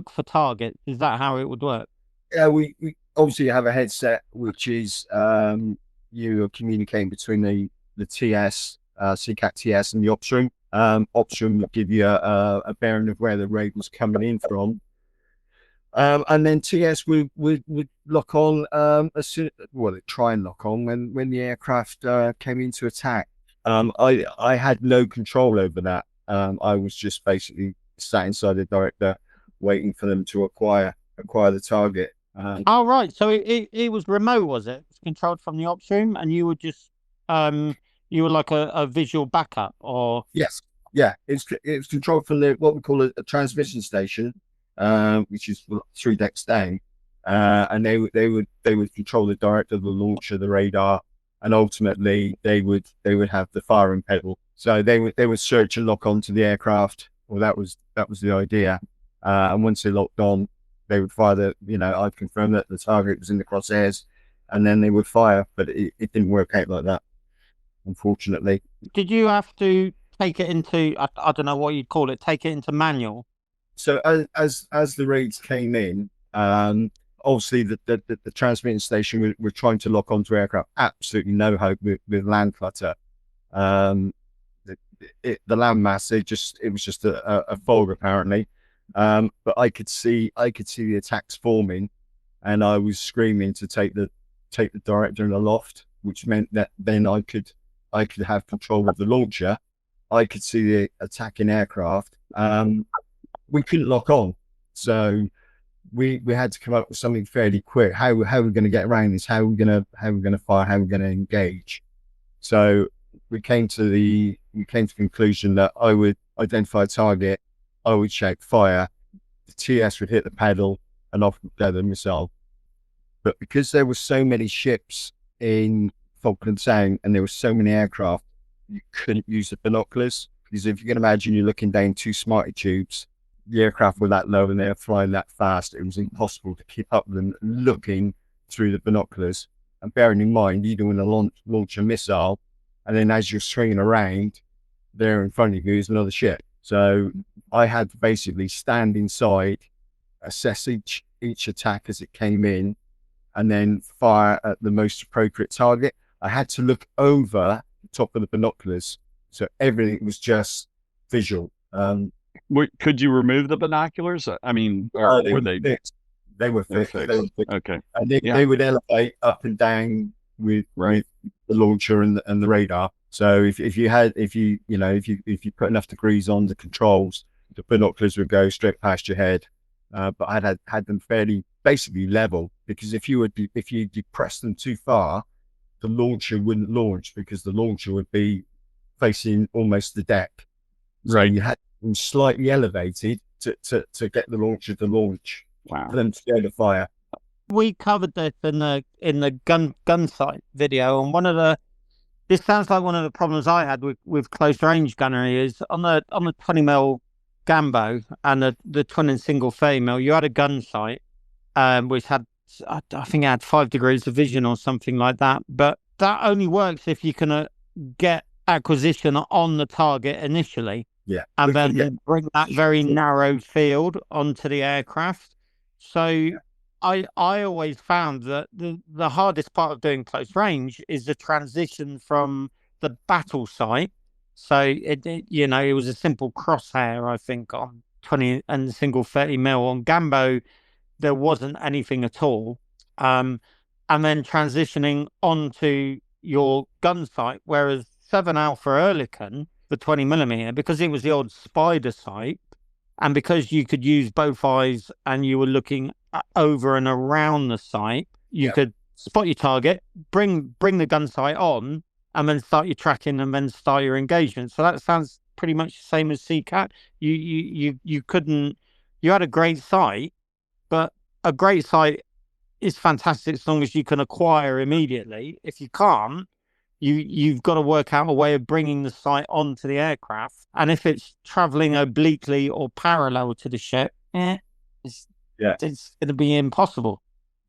for targets? Is that how it would work? Yeah, we obviously have a headset, which is you are communicating between the TS, SeaCat TS, and the ops room. Ops room will give you a bearing of where the raid was coming in from. And then TS would lock on they try and lock on when the aircraft came into attack. I had no control over that. I was just basically sat inside the director, waiting for them to acquire the target. Oh right, so it was remote, was it? It was controlled from the ops room, and you were just you were like a visual backup, or yes, yeah, it's controlled from what we call a transmission station, which is 3 decks down, and they would control the director, the launcher, the radar, and ultimately they would have the firing pedal. So they would search and lock onto the aircraft. Well, that was the idea. And once they locked on, they would fire I'd confirm that the target was in the crosshairs, and then they would fire. But it didn't work out like that, unfortunately. Did you have to take it into, I don't know what you'd call it, take it into manual? So as the raids came in, obviously the transmitting station were trying to lock onto aircraft. Absolutely no hope with land clutter. The land mass, it was just a fog apparently. But I could see the attacks forming, and I was screaming to take the director in the loft, which meant that then I could have control of the launcher. I could see the attacking aircraft. We couldn't lock on, so we had to come up with something fairly quick. How are we going to get around this? How are we going to fire? How are we going to engage? So we came to the conclusion that I would identify a target, I would shout fire, the TS would hit the paddle, and off would go the missile. But because there were so many ships in Falkland Sound and there were so many aircraft, you couldn't use the binoculars, because if you can imagine, you're looking down two Smarty tubes, the aircraft were that low and they're flying that fast, it was impossible to keep up with them looking through the binoculars. And bearing in mind, you're doing a launch a missile, and then as you're swinging around, there in front of you is another ship. So I had to basically stand inside, assess each attack as it came in, and then fire at the most appropriate target. I had to look over the top of the binoculars, so everything was just visual. Could you remove the binoculars? I mean, were they fixed? They were fixed. Okay. And they would elevate up and down with the launcher and the radar. So if you put enough degrees on the controls, the binoculars would go straight past your head. But I had them fairly basically level, because if you depress them too far, the launcher wouldn't launch, because the launcher would be facing almost the deck. So you had them slightly elevated to get the launcher to launch. Wow. For them to go to fire. We covered this in the gun sight video, and this sounds like one of the problems I had with close range gunnery is on the 20mm Gambo and the twin and single 30mm, you had a gun sight which had, I think it had 5 degrees of vision or something like that, but that only works if you can get acquisition on the target initially, and then bring that very narrow field onto the aircraft. So I always found that the hardest part of doing close range is the transition from the battle sight. So it was a simple crosshair, I think, on 20 and the single 30mm. On Gambo, there wasn't anything at all. And then transitioning onto your gun sight, whereas 7 Alpha Oerlikon, the 20mm, because it was the old spider sight, and because you could use both eyes and you were looking over and around the sight, you could spot your target, bring the gun sight on, and then start your tracking and then start your engagement. So that sounds pretty much the same as SeaCat. You couldn't, you had a great sight, but a great sight is fantastic as long as you can acquire immediately. If you can't, you've got to work out a way of bringing the sight onto the aircraft. And if it's traveling obliquely or parallel to the ship, it's going to be impossible.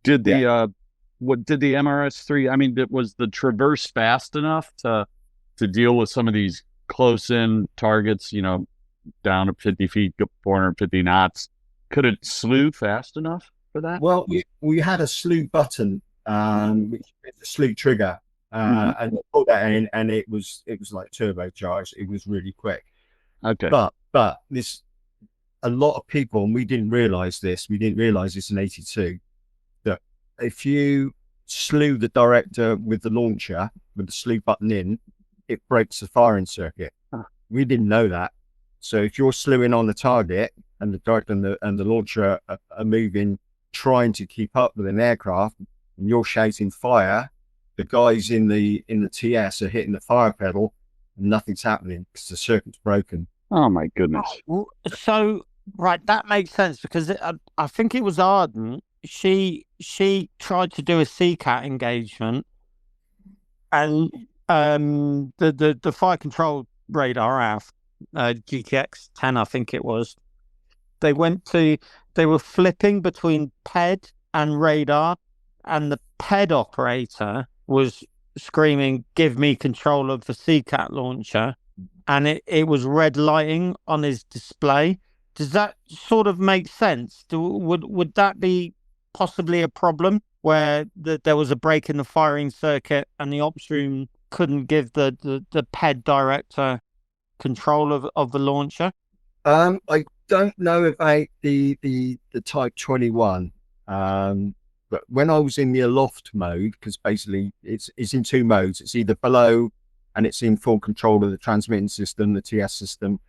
Did the MRS-3? I mean, was the traverse fast enough to deal with some of these close-in targets? Down to 50 feet, 450 knots. Could it slew fast enough for that? Well, we had a slew button, which is a slew trigger. And put that in, and it was like turbocharged. It was really quick. Okay. But a lot of people, and we didn't realize this in 82, that if you slew the director with the launcher, with the slew button in, it breaks the firing circuit. We didn't know that. So if you're slewing on the target and the director and the launcher are moving, trying to keep up with an aircraft, and you're shouting fire, the guys in the TS are hitting the fire pedal and nothing's happening because the circuit's broken. Oh my goodness. So right, that makes sense, because I think it was Arden. She tried to do a SeaCat engagement, and the fire control radar GTX 10, I think it was, They were flipping between PED and radar, and the PED operator was screaming, "Give me control of the SeaCat launcher," and it was red lighting on his display. Does that sort of make sense? Would that be possibly a problem where there was a break in the firing circuit and the ops room couldn't give the PED director control of the launcher? I don't know about the Type 21, but when I was in the aloft mode, because basically it's in two modes. It's either below and it's in full control of the transmitting system, the TS system,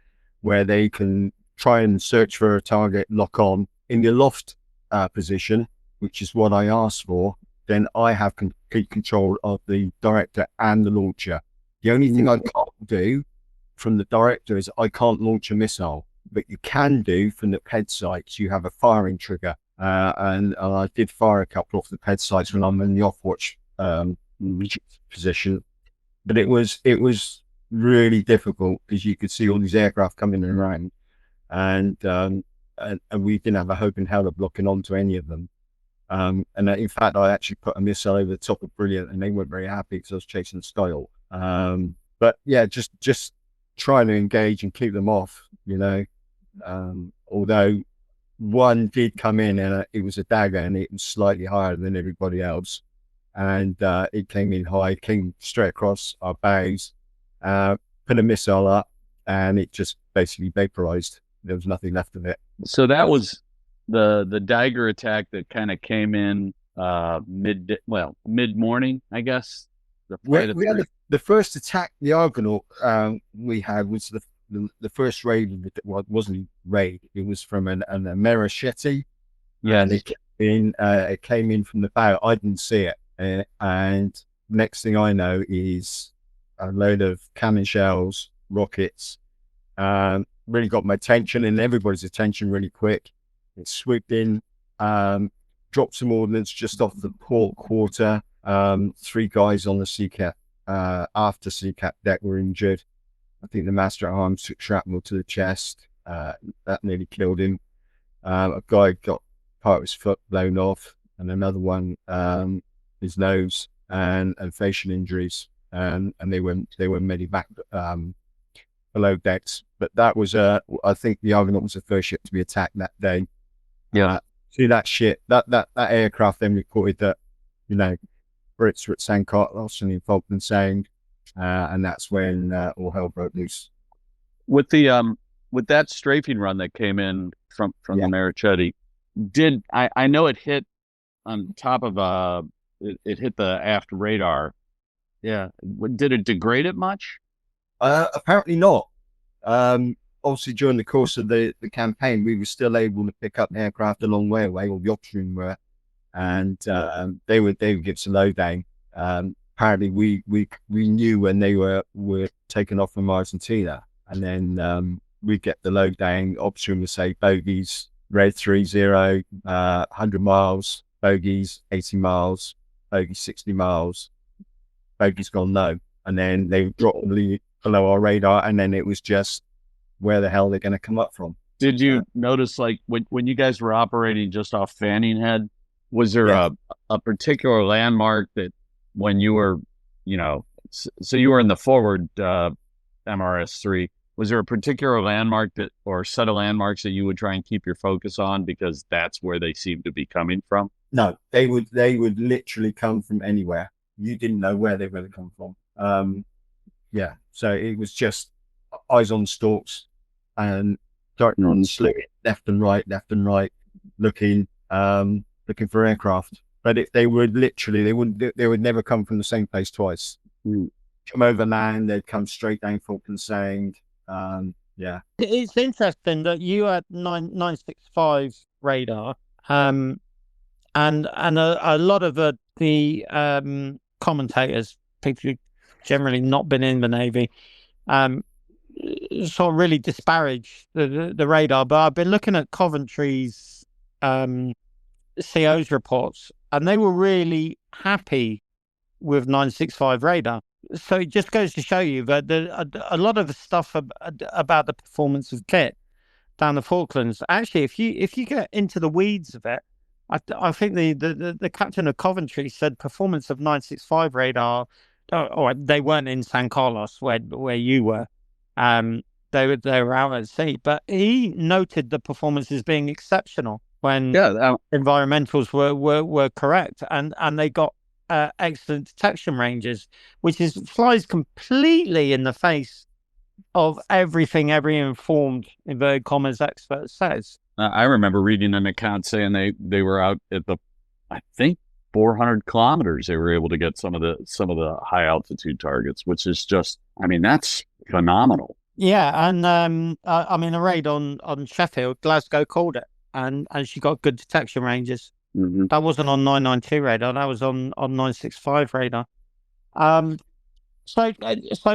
where they can try and search for a target, lock on. In the aloft position, which is what I asked for, then I have complete control of the director and the launcher. The only thing I can't do from the director is I can't launch a missile, but you can do from the PED sites. You have a firing trigger, and I did fire a couple off the PED sites when I'm in the off watch position. But it was really difficult because you could see all these aircraft coming around, and we didn't have a hope in hell of locking onto any of them. And in fact, I actually put a missile over the top of Brilliant, and they weren't very happy because I was chasing Style. But yeah, just trying to engage and keep them off, although one did come in and it was a dagger and it was slightly higher than everybody else. And it came in high, came straight across our bows, put a missile up, and it just basically vaporized. There was nothing left of it. So that was the dagger attack that kind of came in mid-morning, I guess. We had the first attack, the Argonaut we had was the first raid. Well, it wasn't a raid. It was from an Americhetti. Yeah, and it came in from the bow. I didn't see it, and next thing I know is a load of cannon shells, rockets. Really got my attention and everybody's attention really quick. It swooped in, dropped some ordnance just off the port quarter. 3 guys on the SeaCat, after SeaCat deck were injured. I think the master at arms took shrapnel to the chest. That nearly killed him. A guy got part of his foot blown off, and another one, his nose and facial injuries. And they were medevac below decks. But that was I think the Argonaut was the first ship to be attacked that day. Yeah. See that shit, that aircraft then reported that, Brits were at St. Carlos and in Falkland Sound, and that's when all hell broke loose. With that strafing run that came in from the Marichetti, I know it hit on top of it hit the aft radar. Yeah. Did it degrade it much? Apparently not. Obviously during the course of the campaign, we were still able to pick up aircraft a long way away, or the option were, and they would give us a lowdown. Apparently we knew when they were taken off from Argentina, and then we'd get the lowdown. Option would say bogeys, red 30, 100 miles, bogeys 80 miles, bogeys 60 miles, bogeys gone low, and then they would drop below our radar, and then it was just where the hell they're going to come up from. Did you notice, like, when you guys were operating just off Fanning Head, was there a particular landmark that when you were, so you were in the forward MRS-3, was there a particular landmark or set of landmarks that you would try and keep your focus on because that's where they seem to be coming from? No, they would literally come from anywhere. You didn't know where they were going to come from. So it was just eyes on stalks and darting on the sloop, left and right, looking for aircraft. But if they would literally, they would never come from the same place twice. Come over land, they'd come straight down Falkland Sound. It's interesting that you had 965 radar, and a lot of the commentators, people who generally not been in the Navy, sort of really disparage the radar. But I've been looking at Coventry's CO's reports, and they were really happy with 965 radar. So it just goes to show you that a lot of the stuff about the performance of kit down the Falklands. Actually, if you get into the weeds of it, I think the captain of Coventry said performance of 965 radar. Or they weren't in San Carlos where you were. They were out at sea, but he noted the performance as being exceptional when environmentals were correct, and they got excellent detection ranges, which flies completely in the face of everything every informed inverted commas expert says. I remember reading an account saying they were out at I think 400 kilometers. They were able to get some of the high altitude targets, which is just, I mean, that's phenomenal. Yeah, and I mean, a raid on Sheffield, Glasgow called it, and she got good detection ranges. Mm-hmm. That wasn't on 992 radar. That was on 965 radar. So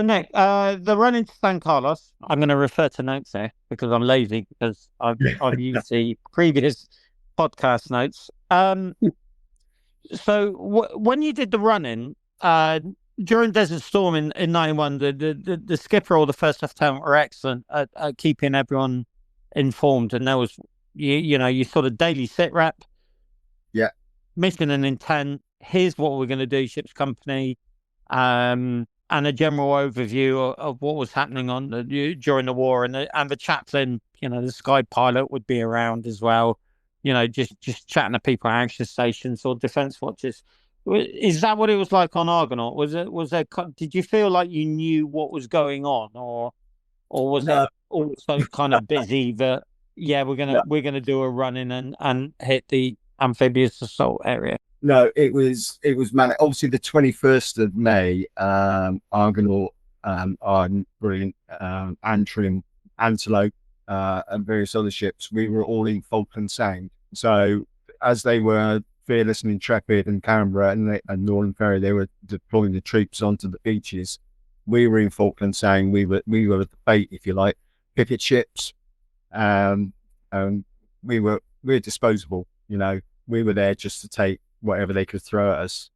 Nick, the run into San Carlos, I'm going to refer to notes here because I'm lazy because I've used the previous podcast notes. So when you did the run-in, during Desert Storm in 91, the skipper or the first lieutenant were excellent at keeping everyone informed. And there was, you sort of daily sit rep. Yeah. Mission and intent. Here's what we're going to do, ship's company. And a general overview of what was happening during the war. And the chaplain, the sky pilot would be around as well. Just chatting to people at action stations or defense watches. Is that what it was like on Argonaut? Did you feel like you knew what was going on, or was it also kind of busy that we're gonna do a run in and hit the amphibious assault area? No, it was manic. Obviously, the 21st of May, Argonaut, are brilliant, Antrim, Antelope, and various other ships. We were all in Falkland Sound. So as they were Fearless and Intrepid and Canberra and Northern Ferry, they were deploying the troops onto the beaches. We were in Falkland Sound. We were the bait, if you like, picket ships, and we were disposable. We were there just to take whatever they could throw at us.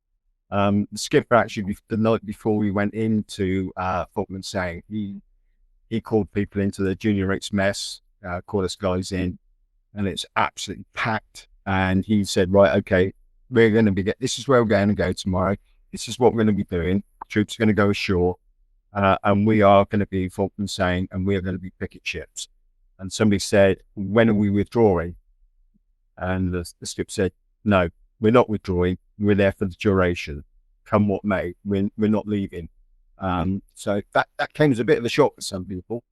The skipper actually, the night before we went into Falkland Sound, he called people into the junior rates mess, called us guys in, and it's absolutely packed. And he said, right, okay, we're going to this is where we're going to go tomorrow. This is what we're going to be doing. Troops are going to go ashore, and we are going to be Falkland Sound, and we are going to be picket ships. And somebody said, when are we withdrawing? And the skipper said, no, we're not withdrawing. We're there for the duration. Come what may, we're not leaving. So that came as a bit of a shock for some people.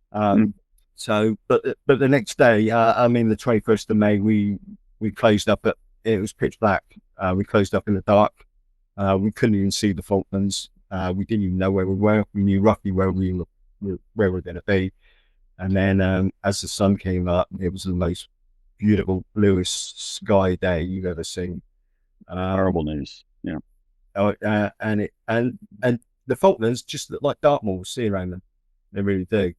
So, but the next day, the 21st of May, we closed up it was pitch black. We closed up in the dark. We couldn't even see the Falklands. We didn't even know where we were. We knew roughly where we were going to be. And then as the sun came up, it was the most beautiful bluest sky day you've ever seen. Horrible news. Yeah. And the Falklands just look like Dartmoor sea around them. They really do.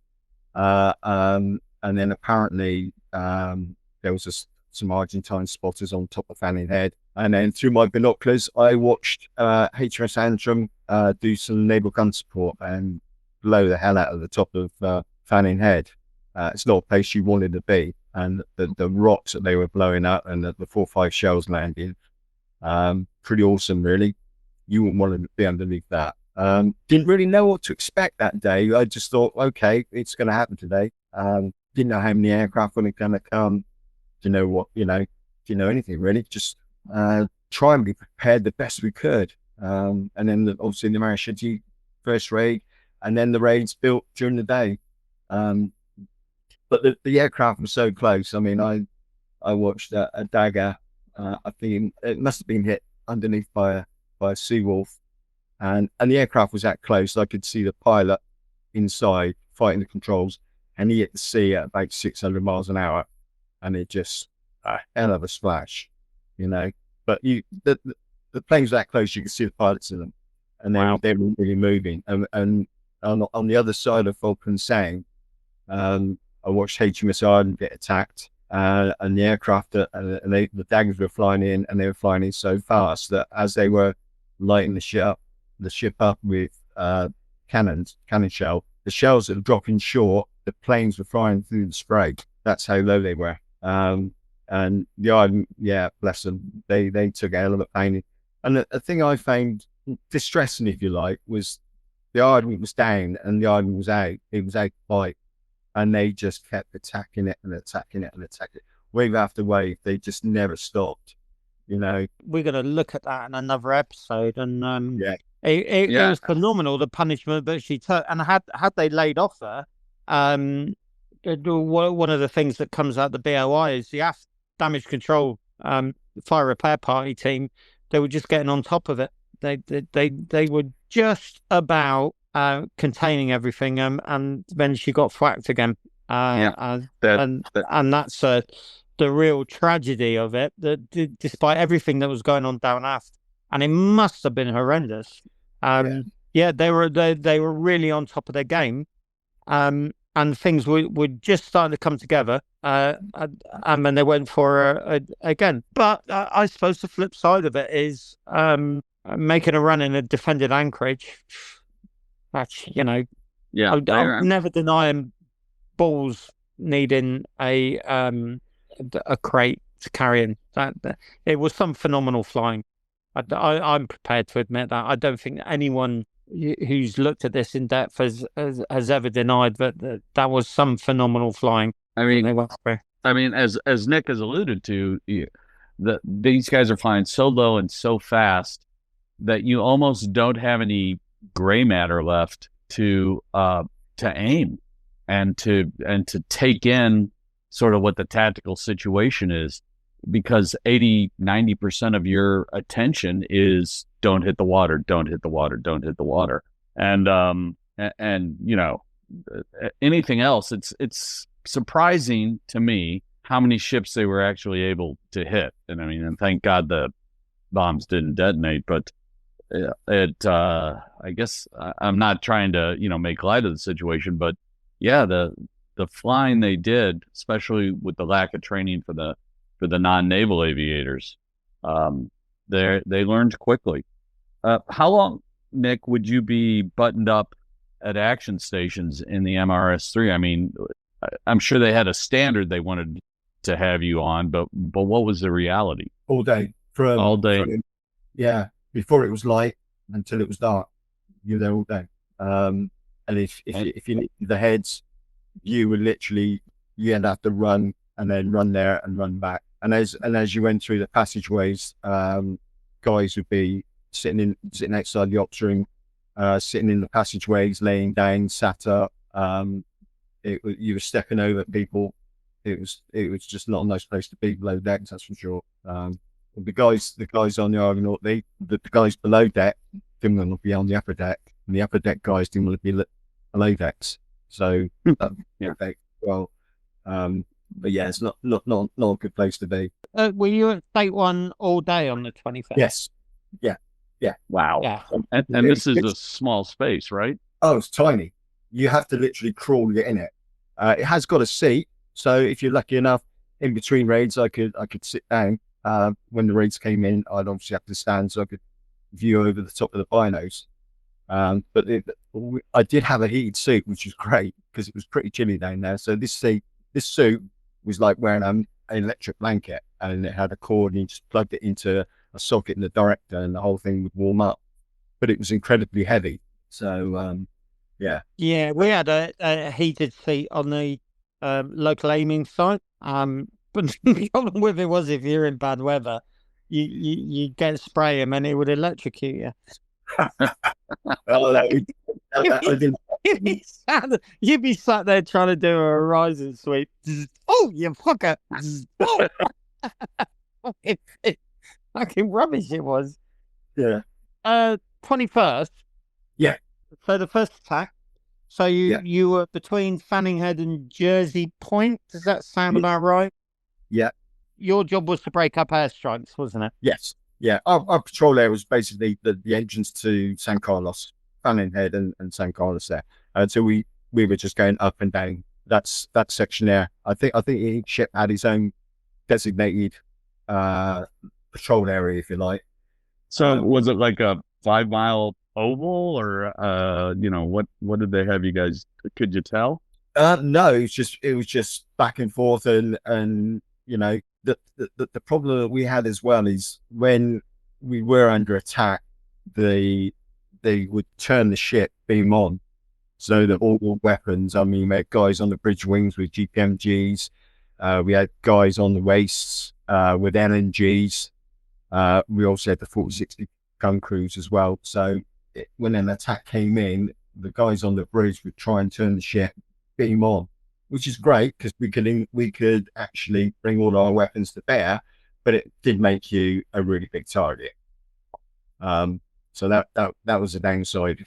And then apparently there was some Argentine spotters on top of Fanning Head. And then through my binoculars, I watched HMS Antrim do some naval gun support and blow the hell out of the top of Fanning Head. It's not a place you wanted to be. And the rocks that they were blowing up and the 4 or 5 shells landing, pretty awesome, really. You wouldn't want to be underneath that. Didn't really know what to expect that day. I just thought, okay, it's going to happen today. Didn't know how many aircraft were going to come. Didn't know anything really. Just try and be prepared the best we could. And then obviously the Marashiti first raid, and then the raids built during the day. But the aircraft was so close. I mean, I watched a Dagger. I think it must have been hit underneath by a Seawolf, and the aircraft was that close. I could see the pilot inside fighting the controls, and he hit the sea at about 600 miles an hour, and it just a hell of a splash, But the planes that close, you could see the pilots in them, and they were really moving. And on the other side of Falkland Sound, I watched HMS Argonaut get attacked, and the aircraft the Daggers were flying in, and they were flying in so fast that as they were lighting the ship up with cannon shell, the shells that were dropping short, the planes were flying through the spray. That's how low they were. And the Ireland, yeah, bless them, they took a hell of a pain. And the thing I found distressing, if you like, was the Ireland was down and the Ireland was out. It was out to fight, and they just kept attacking it and attacking it and attacking it, wave after wave. They just never stopped. You know, We're going to look at that in another episode, and yeah, it was phenomenal, the punishment that she took. And had they laid off her, one of the things that comes out the BOI is the damage control fire repair party team. They were just getting on top of it. They were just about containing everything, and then she got thwacked again. And that's the real tragedy of it. That despite everything that was going on down aft, and it must have been horrendous. They were really on top of their game. And things were just starting to come together, and then they went for her again. But I suppose the flip side of it is making a run in a defended anchorage. That's, I'll never deny him balls needing a crate to carry in. That it was some phenomenal flying. I'm prepared to admit that. I don't think anyone who's looked at this in depth has ever denied that was some phenomenal flying. I mean, as Nick has alluded to, these guys are flying so low and so fast that you almost don't have any gray matter left to aim and to take in sort of what the tactical situation is, because 80-90% of your attention is don't hit the water, don't hit the water, don't hit the water. And anything else, it's surprising to me how many ships they were actually able to hit. And thank God the bombs didn't detonate, but I guess I'm not trying to, make light of the situation, but yeah, the flying they did, especially with the lack of training for the non-naval aviators, they learned quickly. How long, Nick, would you be buttoned up at action stations in the MRS-3? I mean, I'm sure they had a standard they wanted to have you on, but what was the reality? All day. All day. Yeah, before it was light until it was dark. You were there all day. And if you needed the heads, you would literally, you had to run and then run there and run back. And as you went through the passageways, guys would be sitting outside the ops room, sitting in the passageways, laying down, sat up. You were stepping over people. It was just not a nice place to be below deck, that's for sure. The guys on the Argonaut, the guys below deck didn't want to be on the upper deck, and the upper deck guys didn't want to be below decks. So well, but yeah, it's not a good place to be. Were you at State 1 all day on the 21st? Yes. Yeah. Wow. Yeah. And this is a small space, right? Oh, it's tiny. You have to literally crawl to get in it. It has got a seat, so if you're lucky enough, in between raids, I could sit down. When the raids came in, I'd obviously have to stand so I could view over the top of the binos. But I did have a heated suit, which was great because it was pretty chilly down there. So this suit was like wearing an electric blanket, and it had a cord, and you just plugged it into a socket in the director, and the whole thing would warm up. But it was incredibly heavy. So yeah, we had a heated seat on the local aiming site. But the problem with it was, if you're in bad weather, you get spray and then it would electrocute you. You'd be sat there trying to do a horizon sweep. Oh, you fucker! Fucking rubbish it was. Yeah. 21st. Yeah. So the first attack. So you were between Fanning Head and Jersey Point. Does that sound about right? Yeah. Your job was to break up airstrikes, wasn't it? Yes. Yeah. Our patrol area was basically the entrance to San Carlos, Fanning Head and San Carlos there. So we were just going up and down that section there. I think each ship had its own designated patrol area, if you like. So was it like a 5-mile oval, or what did they have you guys? Could you tell? No, it was just back and forth, and the problem that we had as well is when we were under attack, they they would turn the ship beam on, so that all the weapons. I mean, we had guys on the bridge wings with GPMGs. We had guys on the wastes with LNGs. We also had the 40-60 gun crews as well. So when an attack came in, the guys on the bridge would try and turn the ship beam on, which is great because we could actually bring all our weapons to bear, but it did make you a really big target. So that was a downside.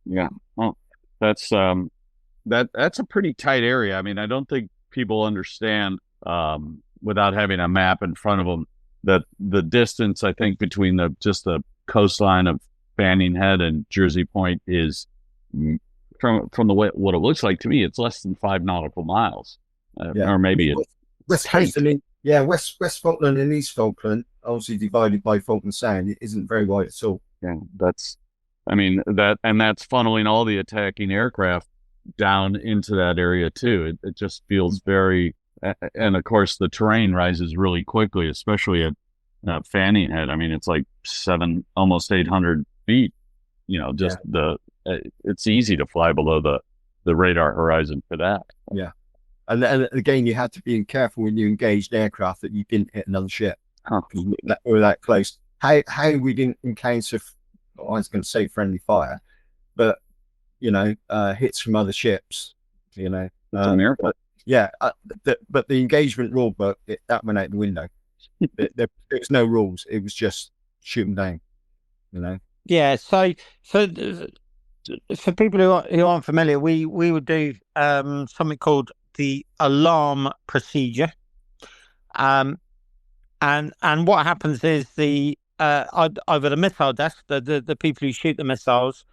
Yeah. Well, that's a pretty tight area. I mean, I don't think people understand without having a map in front of them that the distance, I think, between the coastline of Fanning Head and Jersey Point is from the way what it looks like to me, it's less than 5 nautical miles, or maybe West Coast and West Falkland and East Falkland, obviously divided by Falkland Sound. It isn't very wide at all. Yeah, that's funneling all the attacking aircraft down into that area too. It just feels very, and of course the terrain rises really quickly, especially at Fanning Head. I mean, it's like almost 800 feet. It's easy to fly below the radar horizon for that. Yeah. And again, you had to be careful when you engaged aircraft that you didn't hit another ship. Because we were that close. How we didn't encounter, I was going to say friendly fire, but hits from other ships. It's a miracle. But yeah, but the engagement rule book that went out the window. there was no rules. It was just shoot them down. Yeah. So for people who aren't familiar, we would do something called the alarm procedure. And what happens is either the missile desk, the people who shoot the missiles,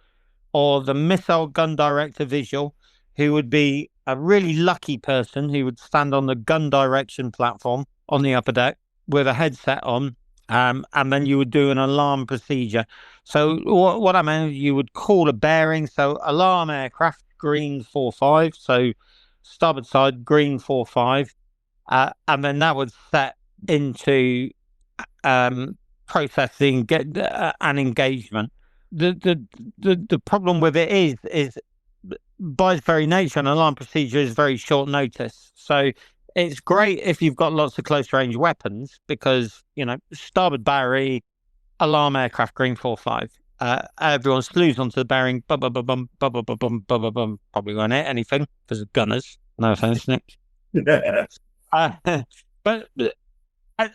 or the missile gun director visual, who would be a really lucky person who would stand on the gun direction platform on the upper deck with a headset on, and then you would do an alarm procedure. So what I mean, you would call a bearing. So alarm aircraft green 45. So starboard side green 45, and then that would set into processing, get an engagement. The problem with it is by its very nature, an alarm procedure is very short notice. So it's great if you've got lots of close range weapons because starboard battery, alarm aircraft green 45. Everyone slews onto the bearing, bum, bum, bum, bum, bum, bum, bum, bum, bum, bum. Probably won't hit anything because of gunners. No offense, Nick. But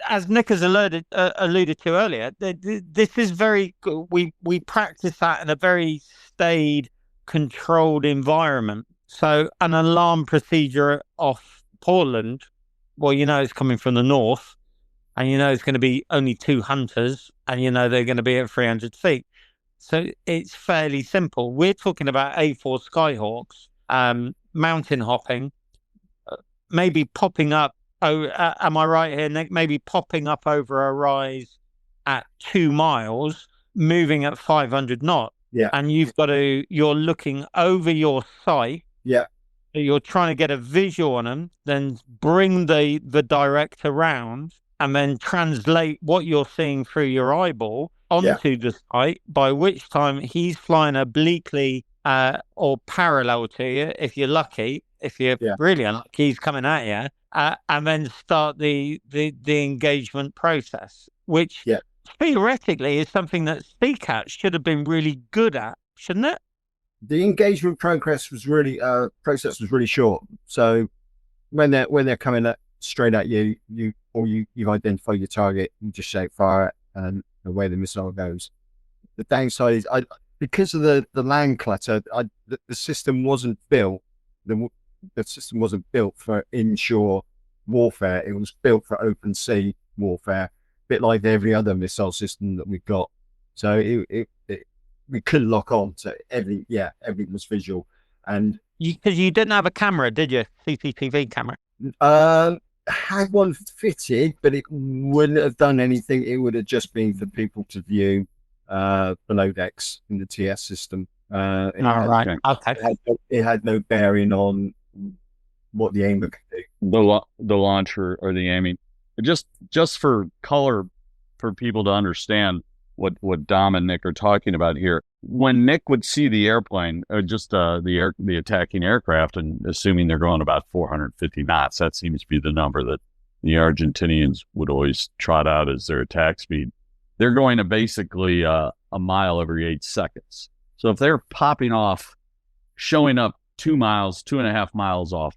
as Nick has alluded to earlier, this is very good. We practice that in a very staid, controlled environment. So an alarm procedure off Portland, well, it's coming from the north, and it's going to be only 2 hunters, and they're going to be at 300 feet. So it's fairly simple. We're talking about A4 Skyhawks, mountain hopping, maybe popping up. Oh, am I right here, Nick? Maybe popping up over a rise at 2 miles, moving at 500 knots. Yeah. And you're looking over your sight. Yeah. You're trying to get a visual on them, then bring the direct around and then translate what you're seeing through your eyeball onto the sight, by which time he's flying obliquely or parallel to you if you're lucky. If you're really unlucky, he's coming at you. And then start the engagement process, which theoretically is something that SeaCat should have been really good at, shouldn't it? The engagement process was really short. So when they're coming straight at you, you've identified your target, you just shout fire it, and away the missile goes. The downside is because of the land clutter, the system wasn't built. The system wasn't built for inshore warfare. It was built for open sea warfare, a bit like every other missile system that we've got. So we couldn't lock on to everything was visual. And because you didn't have a camera, did you? CCTV camera? Had one fitted, but it wouldn't have done anything. It would have just been for people to view below decks in the TS system. Right. Okay. It had no bearing on what the aimer could do. The launcher or the aiming. Just for color, for people to understand what Dom and Nick are talking about here. When Nick would see the airplane, or just the attacking aircraft, and assuming they're going about 450 knots, that seems to be the number that the Argentinians would always trot out as their attack speed. They're going to basically a mile every 8 seconds. So if they're popping off, showing up 2.5 miles off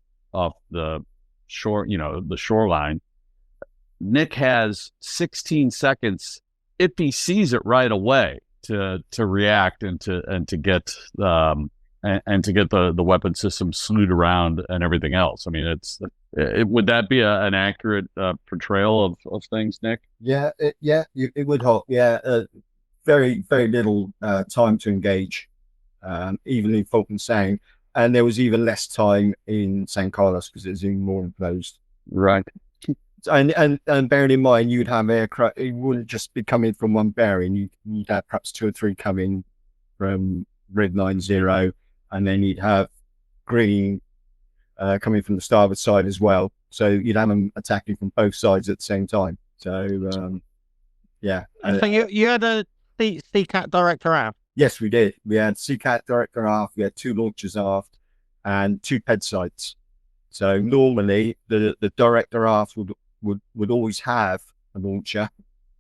the shore, the shoreline, Nick has 16 seconds if he sees it right away to react and to get the weapon system slewed around and everything else. I mean, would that be an accurate portrayal of things, Nick? Yeah, it would help. Yeah, very very little time to engage, even in Falkland Sound, and there was even less time in San Carlos because it was even more enclosed. Right. And bearing in mind, you'd have aircraft. It wouldn't just be coming from one bearing. You'd have perhaps 2 or 3 coming from Red 90, and then you'd have green coming from the starboard side as well. So you'd have them attacking from both sides at the same time. So yeah. So you had a SeaCat director aft? Yes, we did. We had SeaCat director aft. We had 2 launchers aft and 2 ped sites. So normally the director aft would always have a launcher,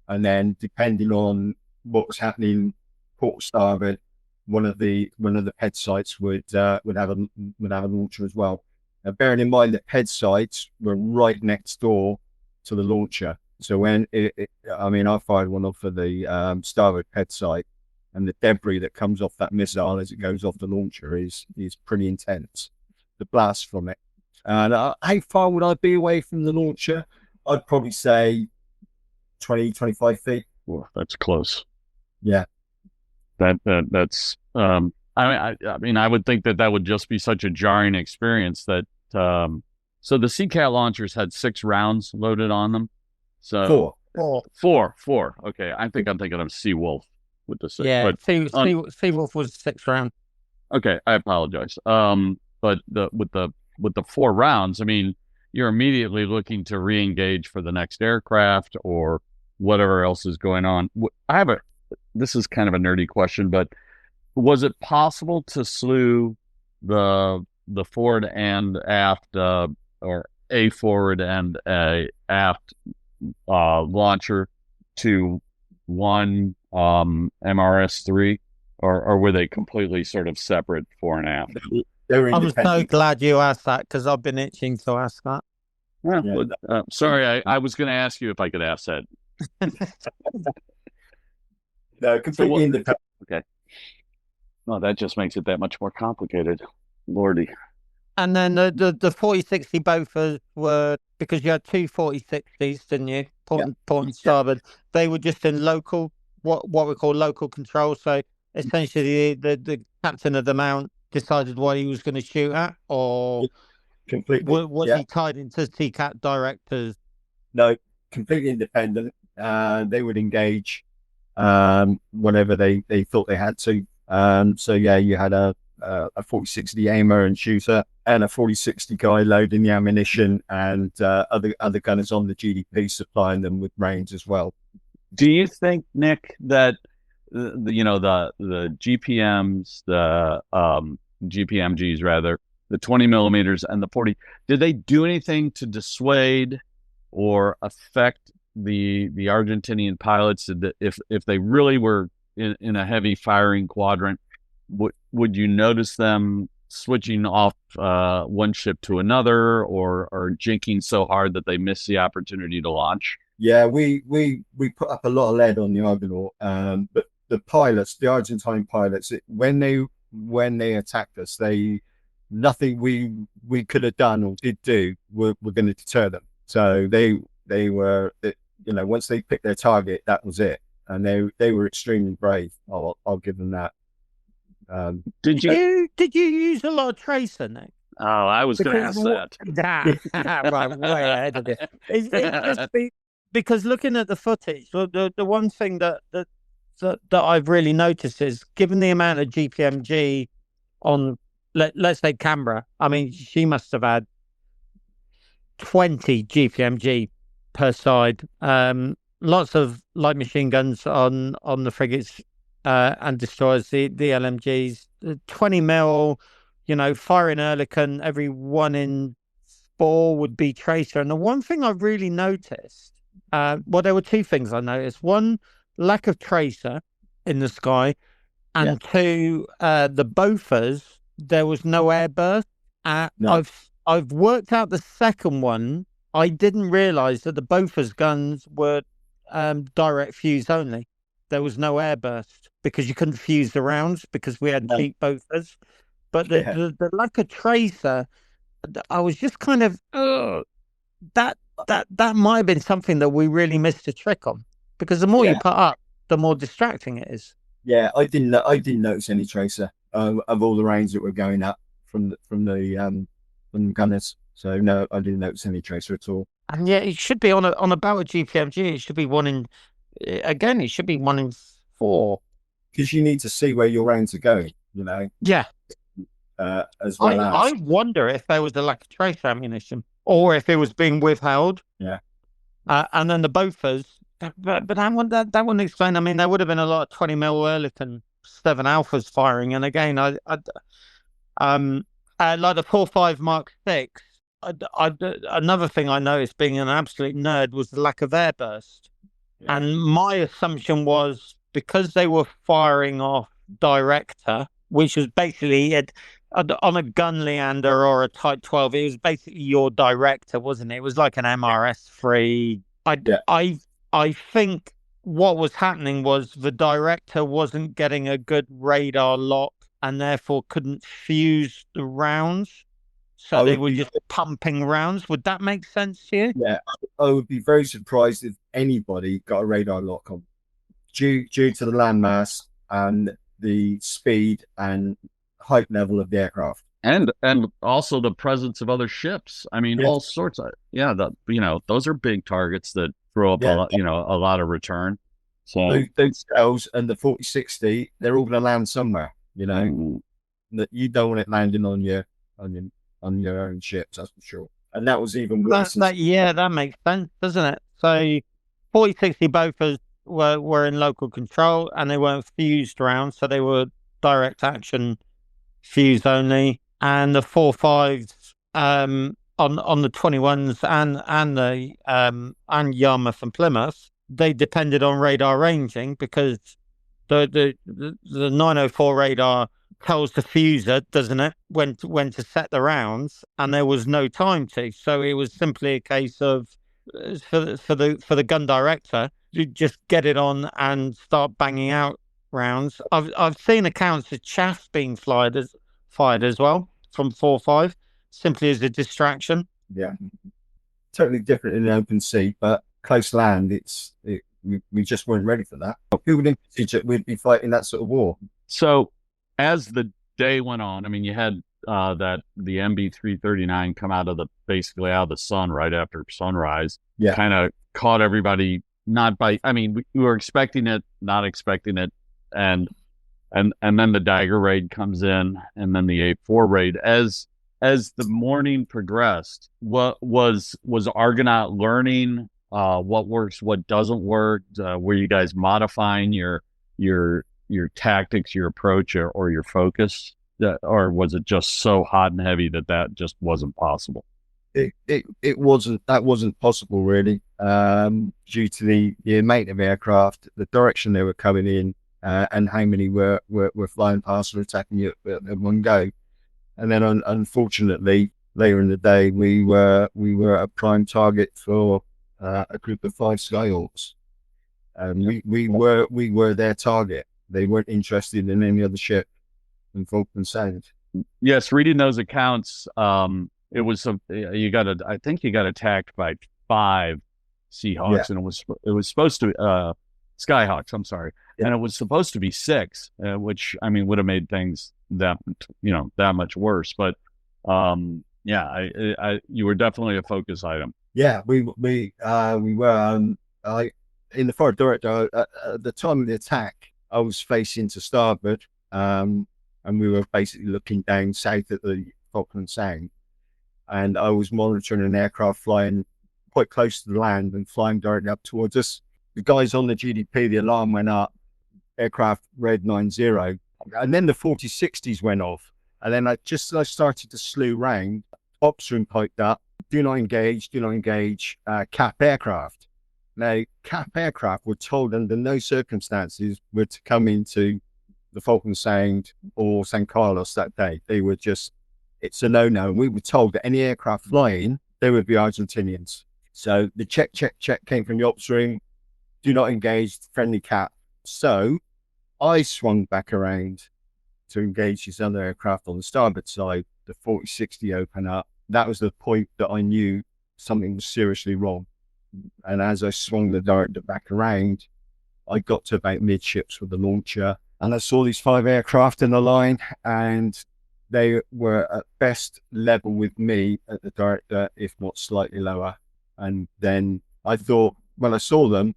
and then depending on what was happening port starboard, one of the ped sites would have a launcher as well. Now, bearing in mind that ped sites were right next door to the launcher, so when I fired one off of the starboard ped site, and the debris that comes off that missile as it goes off the launcher is pretty intense. The blast from it. And how far would I be away from the launcher? I'd probably say 20, 25 feet. Well, that's close. Yeah. That's I mean, I would think that would just be such a jarring experience that so the SeaCat launchers had 6 rounds loaded on them. So four. Okay. I think I'm thinking of Seawolf with the 6. Yeah, Seawolf was 6 round. Okay, I apologize. But with the 4 rounds, I mean, you're immediately looking to re-engage for the next aircraft or whatever else is going on. This is kind of a nerdy question, but was it possible to slew the forward and aft or a forward and a aft launcher to one MRS-3, or were they completely sort of separate fore and aft? I'm so glad you asked that because I've been itching to ask that. Sorry, I was going to ask you if I could ask that. No, completely independent. Okay. No, that just makes it that much more complicated. Lordy. And then the 4060 both were, because you had 2 4060s, didn't you? Port and starboard. They were just in local, what we call local control. So essentially the captain of the mount decided what he was going to shoot at, or completely was he tied into SeaCat directors? No, completely independent. They would engage whenever they thought they had to. So yeah, you had a 4060 aimer and shooter, and a 4060 guy loading the ammunition, and other gunners on the GDP supplying them with range as well. Do you think, Nick, that the GPMs, the GPMGs rather, the 20 millimeters and the 40, did they do anything to dissuade or affect the Argentinian pilots? If they really were in a heavy firing quadrant, would you notice them switching off one ship to another, or jinking so hard that they miss the opportunity to launch? Yeah, we put up a lot of lead on the Argonaut, but the pilots, the Argentine pilots, when they attacked us, nothing we could have done or did do were going to deter them. So they were, once they picked their target, that was it, and they were extremely brave. I'll give them that. Did you use a lot of tracer, Nick? Oh, I was going to ask that. Right, way ahead of it. Because looking at the footage, the one thing that that I've really noticed is, given the amount of GPMG on, let's say Canberra. I mean, she must have had 20 GPMG per side. Lots of light machine guns on the frigates and destroyers, the LMGs, 20 mil, firing Oerlikon every 1 in 4 would be tracer. And the one thing I've really noticed, well, there were two things I noticed. One, lack of tracer in the sky, and two, the Bofors, there was no airburst. No. I've worked out the second one. I didn't realise that the Bofors guns were direct fuse only. There was no airburst because you couldn't fuse the rounds because we had cheap Bofors. But the lack of tracer, I was just kind of that might have been something that we really missed a trick on, because the more you put up, the more distracting it is. Yeah, I didn't notice any tracer of all the range that were going up from the gunners. So no, I didn't notice any tracer at all. And yeah, it should be on a battle GPMG. It should be 1 in, again, it should be 1 in 4. Because you need to see where your rounds are going, Yeah. As well I wonder if there was a lack of tracer ammunition, or if it was being withheld. Yeah. And then the Bofors, but that wouldn't explain. I mean, there would have been a lot of 20 mil Oerlikon 7 Alphas firing, and again, like the 4.5 Mark 6. Another thing I noticed, being an absolute nerd, was the lack of airburst. Yeah. And my assumption was, because they were firing off director, which was basically on a gun Leander or a Type 12, it was basically your director, wasn't it? It was like an MRS-3. I think what was happening was the director wasn't getting a good radar lock and therefore couldn't fuse the rounds. So they were just pumping rounds. Would that make sense to you? Yeah, I would be very surprised if anybody got a radar lock on, due to the landmass and the speed and height level of the aircraft, and also the presence of other ships. I mean, all sorts of those are big targets that throw up a lot of return. So those shells and the 40-60, they're all going to land somewhere. That you don't want it landing on your own ships, that's for sure. And that was even worse. That makes sense, doesn't it? So 40-60 Bofors were in local control, and they weren't fused rounds, so they were direct action fuse only. And the 4.5s on the 21s and Yarmouth and Plymouth, they depended on radar ranging, because the 904 radar tells the fuser, doesn't it, when to set the rounds, and there was no time to. So it was simply a case of, for the gun director, you just get it on and start banging out rounds. I've seen accounts of chaff being fired as well from 4.5, simply as a distraction. Yeah, totally different in the open sea, but close land, we just weren't ready for that. Who would envisage that we'd be fighting that sort of war? So as the day went on, I mean, you had the MB339 come basically out of the sun right after sunrise. Yeah, kind of caught everybody we were expecting it, not expecting it, and then the Dagger raid comes in, and then the 8.4 raid. As the morning progressed, what was Argonaut learning? What works, what doesn't work? Were you guys modifying your tactics, your approach, or your focus, or was it just so hot and heavy that just wasn't possible? It wasn't possible, really, due to the amount of aircraft, the direction they were coming in, and how many were flying past or attacking you at one go. And then unfortunately, later in the day, we were a prime target for a group of 5 Skyhawks. We were their target. They weren't interested in any other ship in Falkland Sound. Yes, reading those accounts, it was I think you got attacked by 5 Seahawks, and it was supposed to Skyhawks. I'm sorry, and it was supposed to be 6, which I mean would have made things that much worse. But you were definitely a focus item. Yeah, we were. in the forward director, at the time of the attack, I was facing to starboard, and we were basically looking down south at the Falkland Sound, and I was monitoring an aircraft flying quite close to the land and flying directly up towards us. The guys on the GDP, the alarm went up, aircraft red 90, and then the 4060s went off, and then I started to slew round. Ops room piped up, do not engage, cap aircraft. Now, cap aircraft were told under no circumstances were to come into the Falkland Sound or San Carlos that day. They were just, it's a no-no. And we were told that any aircraft flying, they would be Argentinians. So the check came from the ops room, do not engage, friendly cap. So I swung back around to engage this other aircraft on the starboard side, the 4060 open up. That was the point that I knew something was seriously wrong. And as I swung the director back around, I got to about midships with the launcher, and I saw these 5 aircraft in a line, and they were at best level with me at the director, if not slightly lower. And then I thought, when I saw them,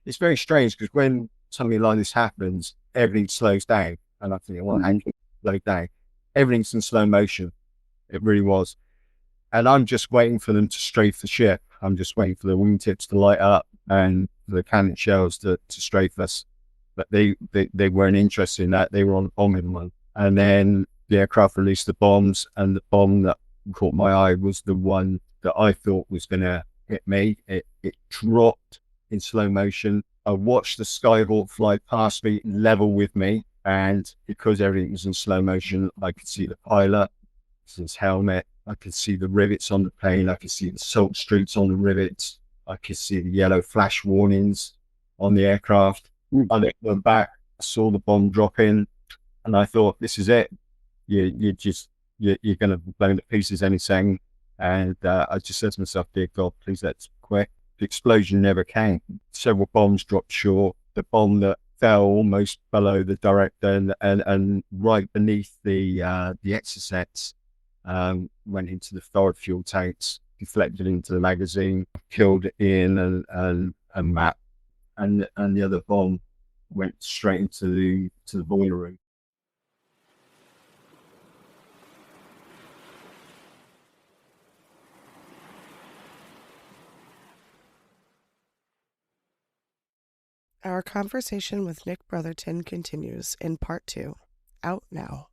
it's very strange because when something like this happens, everything slows down. And I think, well, hang slow down. Everything's in slow motion. It really was. And I'm just waiting for them to strafe the ship. I'm just waiting for the wingtips to light up and the cannon shells to strafe us. But they weren't interested in that. They were on bombing one. And then the aircraft released the bombs, and the bomb that caught my eye was the one that I thought was going to hit me. It dropped in slow motion. I watched the Skyhawk fly past me, level with me. And because everything was in slow motion, I could see the pilot, his helmet. I could see the rivets on the plane. I could see the salt streaks on the rivets. I could see the yellow flash warnings on the aircraft. I looked them back, saw the bomb drop in, and I thought, this is it. You're going to be blown to pieces any second. And I just said to myself, dear God, please let's quit. The explosion never came. Several bombs dropped short. The bomb that fell almost below the director and right beneath the exocets went into the forward fuel tanks, deflected into the magazine, killed Ian and Matt, and the other bomb went straight into the boiler room. Our conversation with Nick Brotherton continues in part 2, out now.